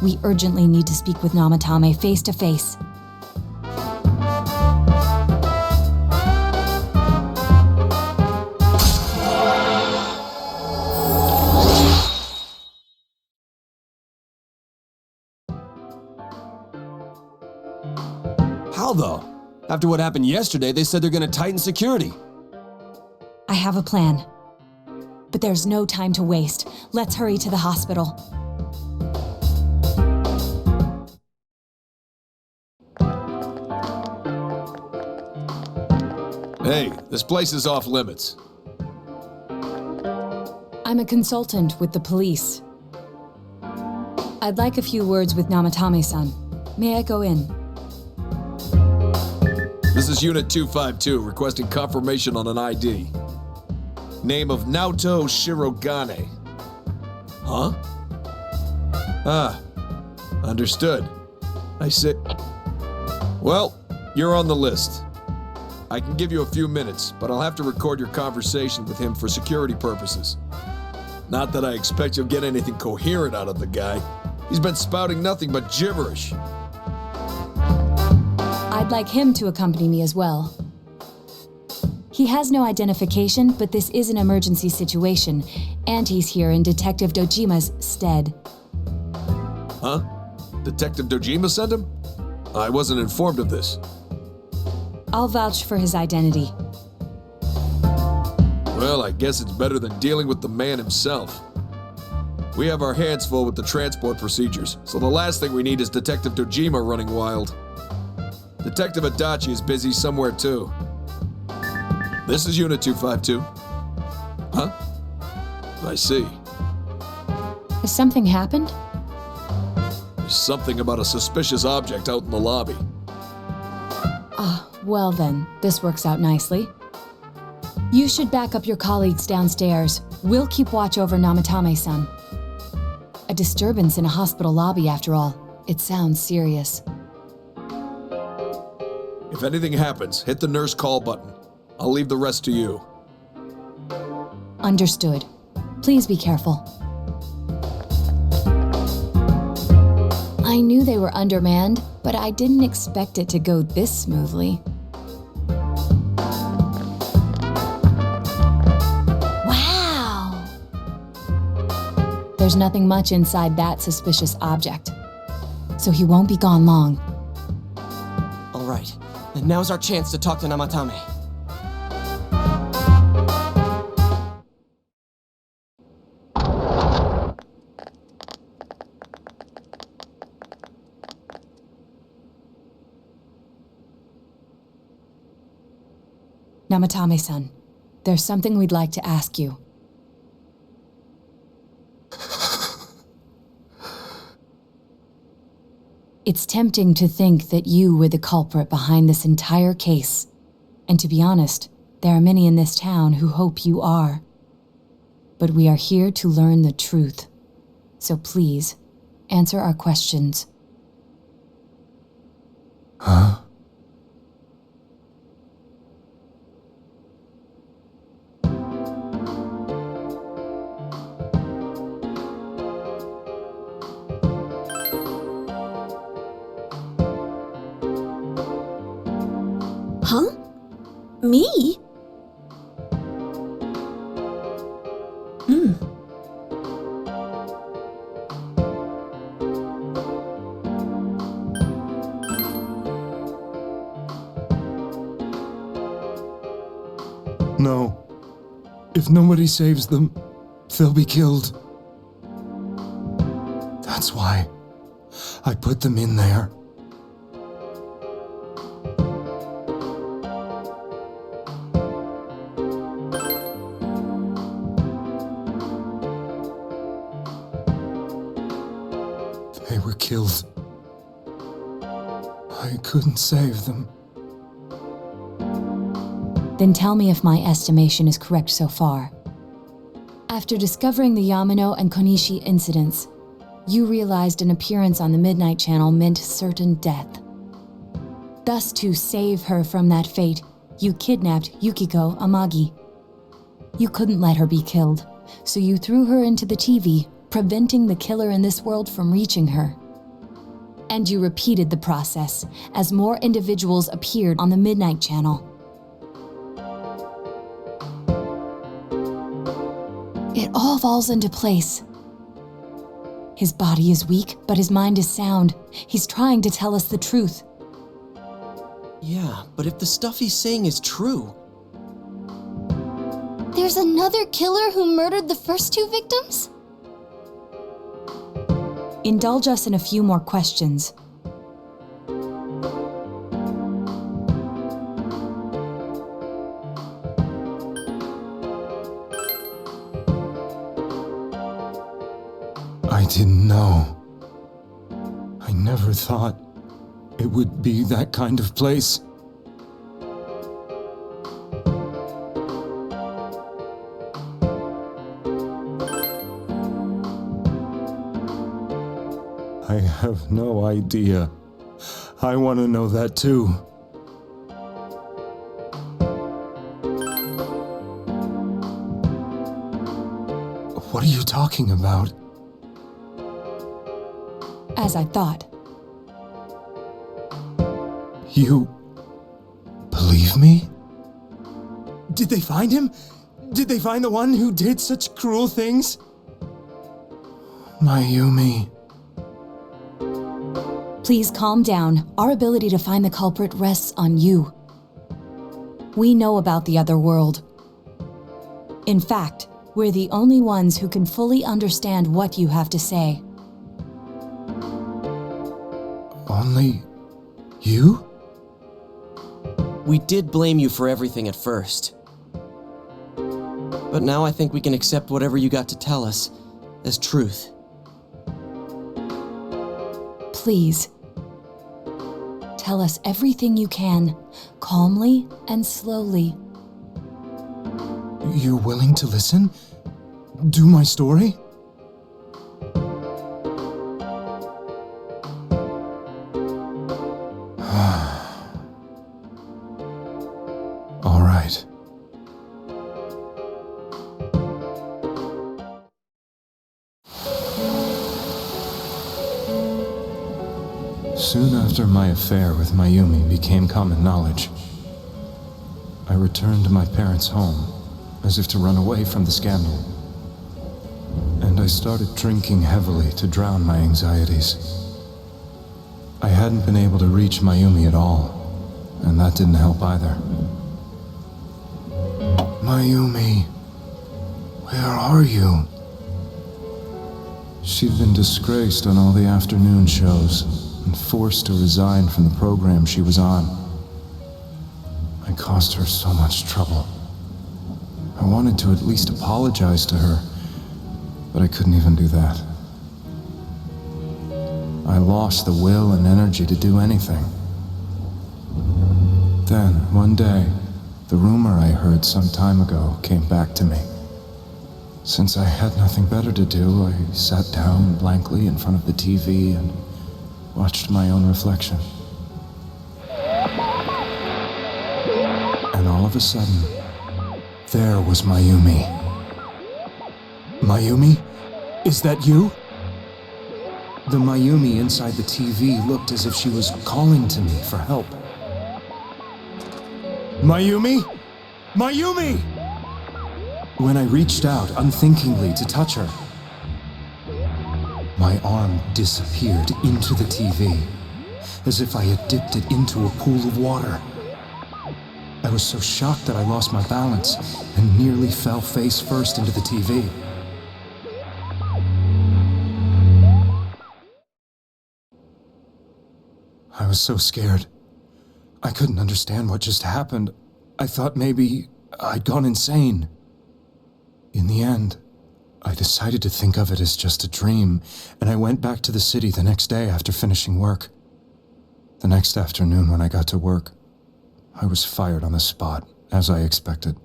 We urgently need to speak with Namatame face to face. How though? After what happened yesterday, they said they're gonna tighten security. I have a plan. But there's no time to waste. Let's hurry to the hospital. Hey, this place is off limits. I'm a consultant with the police. I'd like a few words with Namatame-san. May I go in? This is Unit 252, requesting confirmation on an ID. Name of Naoto Shirogane. Huh? Ah, understood. I see. Well, you're on the list. I can give you a few minutes, but I'll have to record your conversation with him for security purposes. Not that I expect you'll get anything coherent out of the guy. He's been spouting nothing but gibberish. I'd like him to accompany me as well. He has no identification, but this is an emergency situation, and he's here in Detective Dojima's stead. Huh? Detective Dojima sent him? I wasn't informed of this. I'll vouch for his identity. Well, I guess it's better than dealing with the man himself. We have our hands full with the transport procedures, so the last thing we need is Detective Dojima running wild. Detective Adachi is busy somewhere too. This is Unit 252. Huh? I see. Has something happened? There's something about a suspicious object out in the lobby. Ah, well then, this works out nicely. You should back up your colleagues downstairs. We'll keep watch over Namatame-san. A disturbance in a hospital lobby, after all. It sounds serious. If anything happens, hit the nurse call button. I'll leave the rest to you. Understood. Please be careful. I knew they were undermanned, but I didn't expect it to go this smoothly. Wow! There's nothing much inside that suspicious object, so he won't be gone long. All right, then now's our chance to talk to Namatame. Namatame-san, there's something we'd like to ask you. It's tempting to think that you were the culprit behind this entire case. And to be honest, there are many in this town who hope you are. But we are here to learn the truth. So please, answer our questions. Huh? Huh? Me? No. If nobody saves them, they'll be killed. That's why I put them in there. They were killed. I couldn't save them. Then tell me if my estimation is correct so far. After discovering the Yamano and Konishi incidents, you realized an appearance on the Midnight Channel meant certain death. Thus, to save her from that fate, you kidnapped Yukiko Amagi. You couldn't let her be killed, so you threw her into the TV, preventing the killer in this world from reaching her. And you repeated the process as more individuals appeared on the Midnight Channel. It all falls into place. His body is weak, but his mind is sound. He's trying to tell us the truth. Yeah, but if the stuff he's saying is true... There's another killer who murdered the first two victims? Indulge us in a few more questions. I didn't know. I never thought it would be that kind of place. I have no idea. I want to know that too. What are you talking about? As I thought. You believe me? Did they find him? Did they find the one who did such cruel things? Mayumi. Please calm down. Our ability to find the culprit rests on you. We know about the other world. In fact, we're the only ones who can fully understand what you have to say. Only you? We did blame you for everything at first. But now I think we can accept whatever you got to tell us as truth. Please. Tell us everything you can, calmly and slowly. You're willing to listen? Do my story? All right. Soon after my affair with Mayumi became common knowledge, I returned to my parents' home as if to run away from the scandal. And I started drinking heavily to drown my anxieties. I hadn't been able to reach Mayumi at all, and that didn't help either. Mayumi, where are you? She'd been disgraced on all the afternoon shows and forced to resign from the program she was on. I caused her so much trouble. I wanted to at least apologize to her, but I couldn't even do that. I lost the will and energy to do anything. Then, one day, the rumor I heard some time ago came back to me. Since I had nothing better to do, I sat down blankly in front of the TV and watched my own reflection. And all of a sudden, there was Mayumi. Mayumi? Is that you? The Mayumi inside the TV looked as if she was calling to me for help. Mayumi? Mayumi! When I reached out unthinkingly to touch her, my arm disappeared into the TV, as if I had dipped it into a pool of water. I was so shocked that I lost my balance and nearly fell face first into the TV. I was so scared. I couldn't understand what just happened. I thought maybe I'd gone insane. In the end, I decided to think of it as just a dream, and I went back to the city the next day after finishing work. The next afternoon when I got to work, I was fired on the spot, as I expected.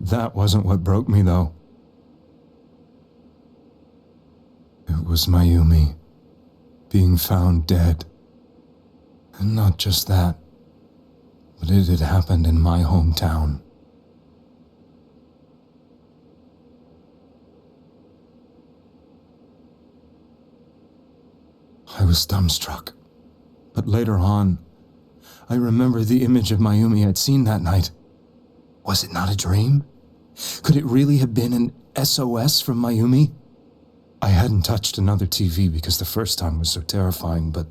That wasn't what broke me, though. It was Mayumi being found dead. And not just that, but it had happened in my hometown. I was dumbstruck. But later on, I remembered the image of Mayumi I'd seen that night. Was it not a dream? Could it really have been an SOS from Mayumi? I hadn't touched another TV because the first time was so terrifying, but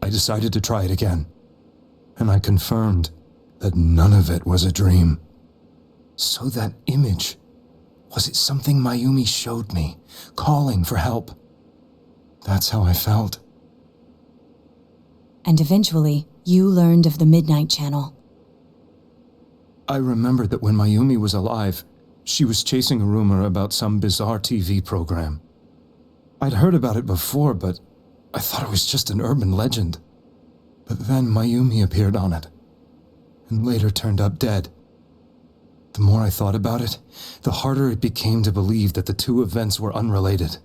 I decided to try it again. And I confirmed that none of it was a dream. So that image, was it something Mayumi showed me, calling for help? That's how I felt. And eventually, you learned of the Midnight Channel. I remembered that when Mayumi was alive, she was chasing a rumor about some bizarre TV program. I'd heard about it before, but I thought it was just an urban legend. But then Mayumi appeared on it, and later turned up dead. The more I thought about it, the harder it became to believe that the two events were unrelated.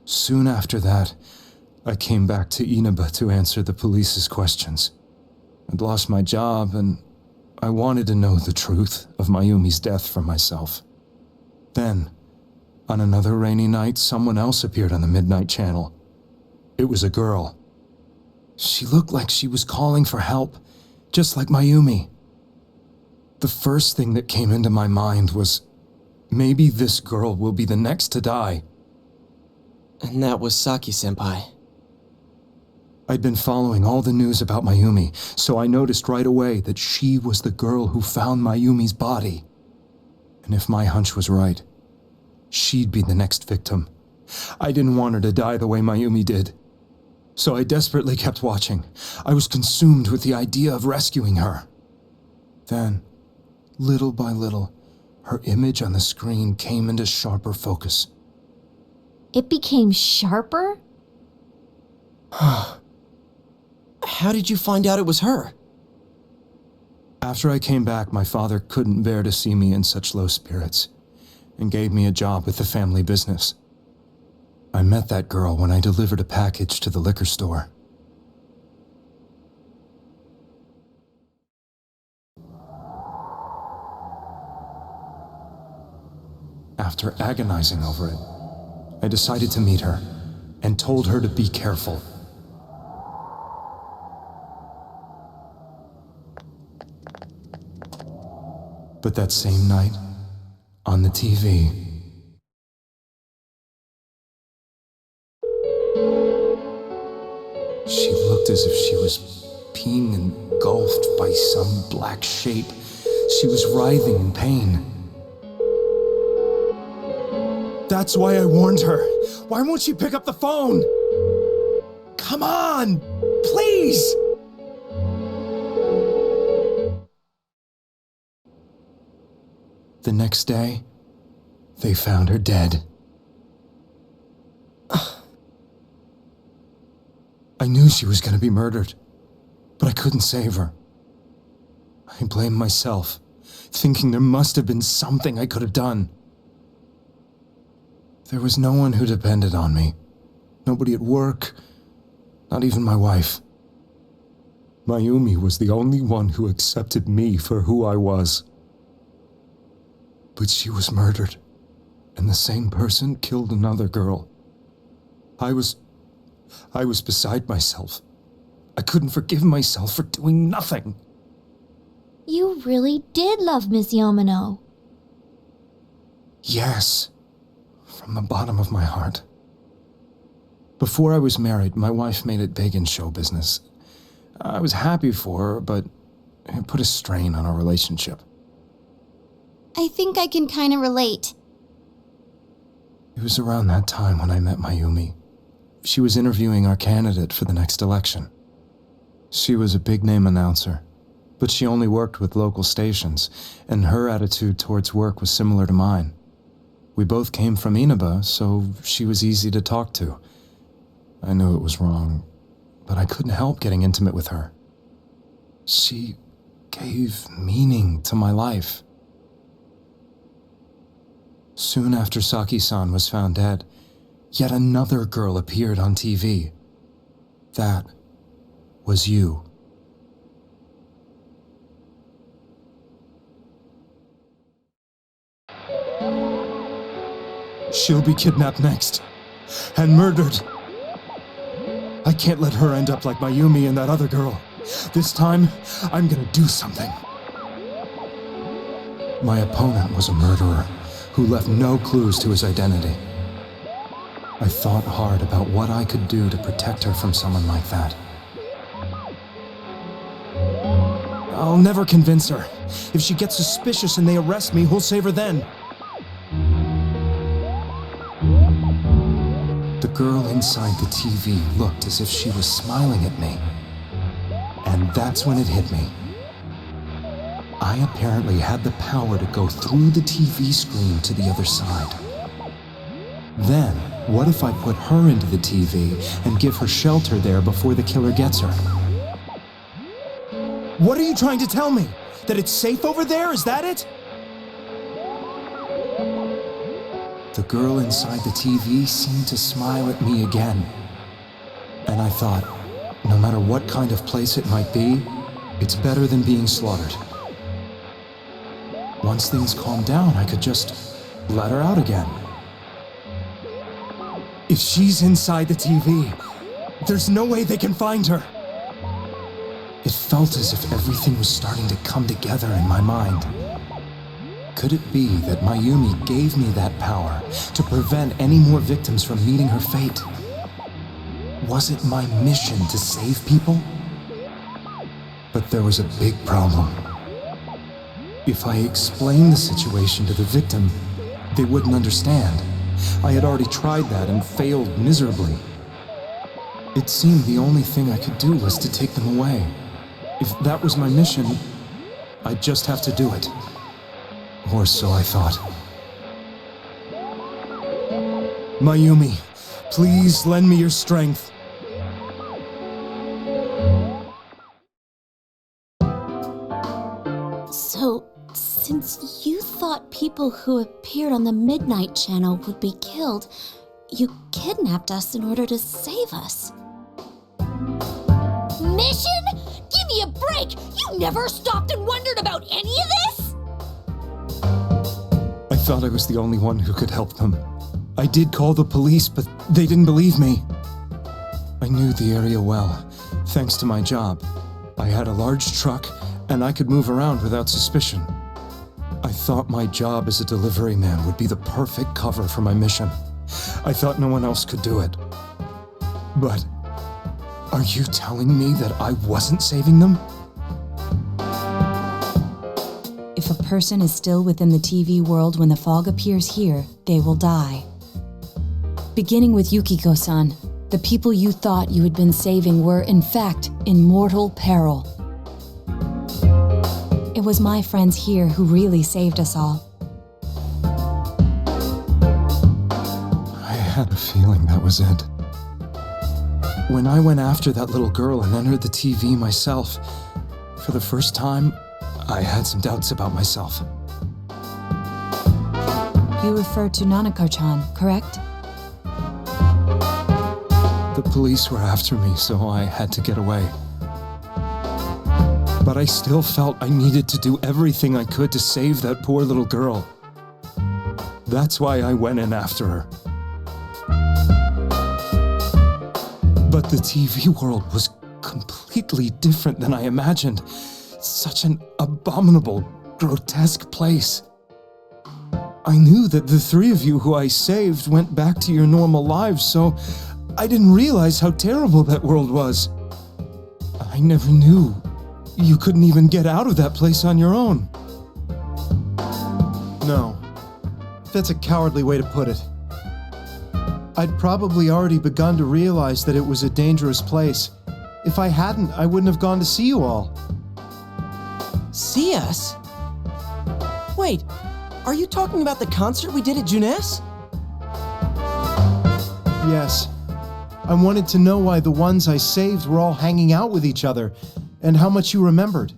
Soon after that, I came back to Inaba to answer the police's questions. I'd lost my job, and I wanted to know the truth of Mayumi's death for myself. Then, on another rainy night, someone else appeared on the Midnight Channel. It was a girl. She looked like she was calling for help, just like Mayumi. The first thing that came into my mind was, maybe this girl will be the next to die. And that was Saki-senpai. I'd been following all the news about Mayumi, so I noticed right away that she was the girl who found Mayumi's body. And if my hunch was right, she'd be the next victim. I didn't want her to die the way Mayumi did. So I desperately kept watching. I was consumed with the idea of rescuing her. Then, little by little, her image on the screen came into sharper focus. It became sharper? How did you find out it was her? After I came back, my father couldn't bear to see me in such low spirits, and gave me a job with the family business. I met that girl when I delivered a package to the liquor store. After agonizing over it, I decided to meet her, and told her to be careful. But that same night, on the TV, she looked as if she was being engulfed by some black shape. She was writhing in pain. That's why I warned her. Why won't she pick up the phone? Come on, please! The next day, they found her dead. I knew she was going to be murdered, but I couldn't save her. I blamed myself, thinking there must have been something I could have done. There was no one who depended on me. Nobody at work, not even my wife. Mayumi was the only one who accepted me for who I was. But she was murdered, and the same person killed another girl. I was beside myself. I couldn't forgive myself for doing nothing. You really did love Miss Yamano. Yes, from the bottom of my heart. Before I was married, my wife made it big in show business. I was happy for her, but it put a strain on our relationship. I think I can kind of relate. It was around that time when I met Mayumi. She was interviewing our candidate for the next election. She was a big-name announcer, but she only worked with local stations, and her attitude towards work was similar to mine. We both came from Inaba, so she was easy to talk to. I knew it was wrong, but I couldn't help getting intimate with her. She gave meaning to my life. Soon after Saki-san was found dead, yet another girl appeared on TV. That was you. She'll be kidnapped next, and murdered. I can't let her end up like Mayumi and that other girl. This time, I'm gonna do something. My opponent was a murderer who left no clues to his identity. I thought hard about what I could do to protect her from someone like that. I'll never convince her. If she gets suspicious and they arrest me, who'll save her then? The girl inside the TV looked as if she was smiling at me. And that's when it hit me. I apparently had the power to go through the TV screen to the other side. Then, what if I put her into the TV and give her shelter there before the killer gets her? What are you trying to tell me? That it's safe over there? Is that it? The girl inside the TV seemed to smile at me again. And I thought, no matter what kind of place it might be, it's better than being slaughtered. Once things calmed down, I could just let her out again. If she's inside the TV, there's no way they can find her. It felt as if everything was starting to come together in my mind. Could it be that Mayumi gave me that power to prevent any more victims from meeting her fate? Was it my mission to save people? But there was a big problem. If I explained the situation to the victim, they wouldn't understand. I had already tried that and failed miserably. It seemed the only thing I could do was to take them away. If that was my mission, I'd just have to do it. Or so I thought. Mayumi, please lend me your strength. So, since you thought people who appeared on the Midnight Channel would be killed, you kidnapped us in order to save us. Mission? Give me a break! You never stopped and wondered about any of this? I thought I was the only one who could help them. I did call the police, but they didn't believe me. I knew the area well, thanks to my job. I had a large truck, and I could move around without suspicion. I thought my job as a delivery man would be the perfect cover for my mission. I thought no one else could do it. But are you telling me that I wasn't saving them? If a person is still within the TV world when the fog appears here, they will die. Beginning with Yukiko-san, the people you thought you had been saving were, in fact, in mortal peril. It was my friends here who really saved us all. had a feeling that was it. When I went after that little girl and entered the TV myself, for the first time, I had some doubts about myself. You refer to Nanako-chan, correct? The police were after me, so I had to get away. But I still felt I needed to do everything I could to save that poor little girl. That's why I went in after her. But the TV world was completely different than I imagined. Such an abominable, grotesque place. I knew that the three of you who I saved went back to your normal lives, so I didn't realize how terrible that world was. I never knew you couldn't even get out of that place on your own. No, that's a cowardly way to put it. I'd probably already begun to realize that it was a dangerous place. If I hadn't, I wouldn't have gone to see you all. See us? Wait, are you talking about the concert we did at Juness? Yes. I wanted to know why the ones I saved were all hanging out with each other, and how much you remembered.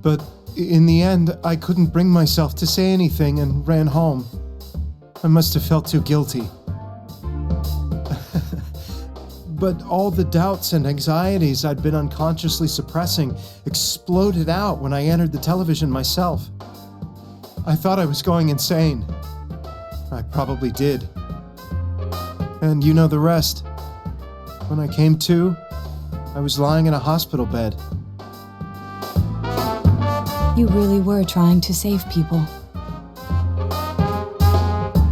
But in the end, I couldn't bring myself to say anything and ran home. I must have felt too guilty. But all the doubts and anxieties I'd been unconsciously suppressing exploded out when I entered the television myself. I thought I was going insane. I probably did. And you know the rest. When I came to, I was lying in a hospital bed. You really were trying to save people.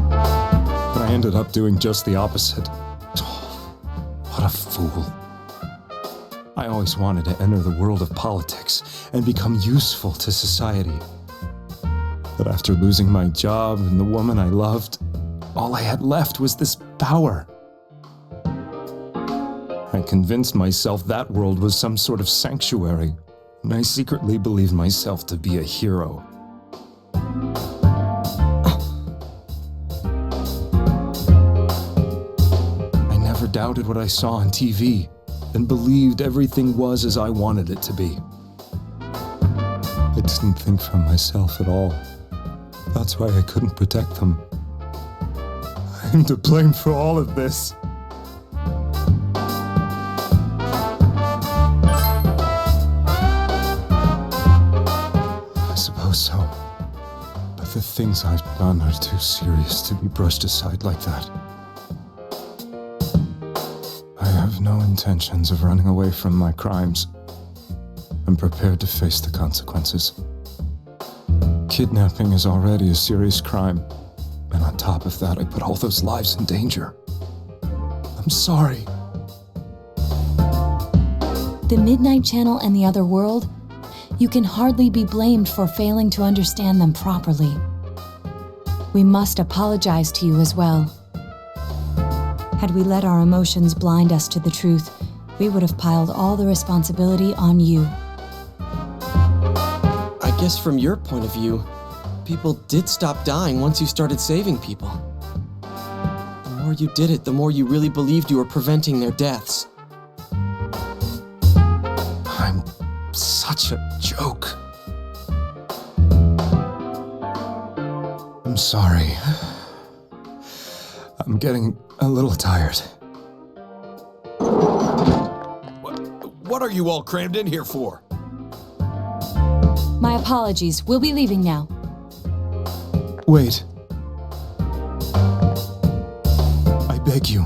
But I ended up doing just the opposite. What a fool. I always wanted to enter the world of politics and become useful to society. But after losing my job and the woman I loved, all I had left was this power. I convinced myself that world was some sort of sanctuary, and I secretly believed myself to be a hero. I never doubted what I saw on TV, and believed everything was as I wanted it to be. I didn't think for myself at all. That's why I couldn't protect them. I'm to blame for all of this. I suppose so. But the things I've done are too serious to be brushed aside like that. I have no intentions of running away from my crimes. I'm prepared to face the consequences. Kidnapping is already a serious crime. And on top of that, I put all those lives in danger. I'm sorry. The Midnight Channel and the other world, you can hardly be blamed for failing to understand them properly. We must apologize to you as well. Had we let our emotions blind us to the truth, we would have piled all the responsibility on you. I guess from your point of view, people did stop dying once you started saving people. The more you did it, the more you really believed you were preventing their deaths. I'm such a joke. I'm sorry. I'm getting a little tired. What are you all crammed in here for? My apologies. We'll be leaving now. Wait. I beg you,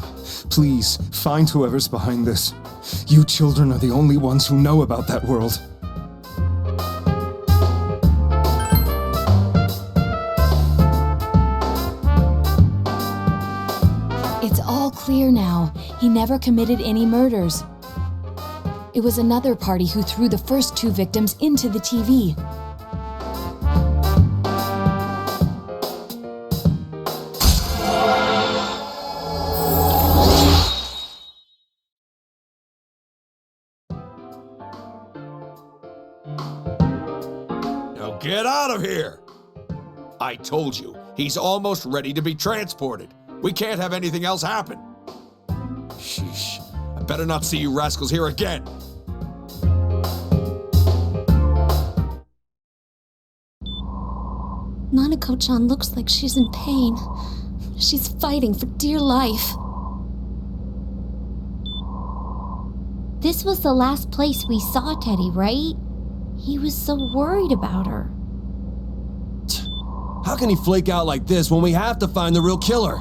please, find whoever's behind this. You children are the only ones who know about that world. It's all clear now. He never committed any murders. It was another party who threw the first two victims into the TV. Now get out of here! I told you, he's almost ready to be transported. We can't have anything else happen. Sheesh. I better not see you rascals here again. Nanako-chan looks like she's in pain. She's fighting for dear life. This was the last place we saw Teddy, right? He was so worried about her. How can he flake out like this when we have to find the real killer?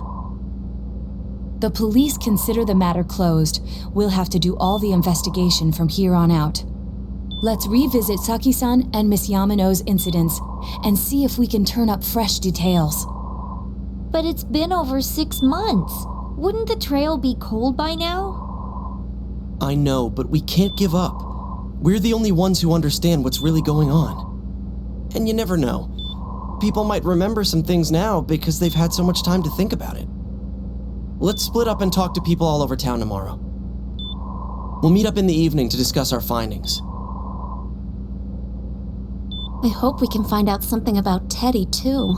The police consider the matter closed. We'll have to do all the investigation from here on out. Let's revisit Saki-san and Miss Yamano's incidents and see if we can turn up fresh details. But it's been over 6 months. Wouldn't the trail be cold by now? I know, but we can't give up. We're the only ones who understand what's really going on. And you never know. People might remember some things now because they've had so much time to think about it. Let's split up and talk to people all over town tomorrow. We'll meet up in the evening to discuss our findings. I hope we can find out something about Teddy, too.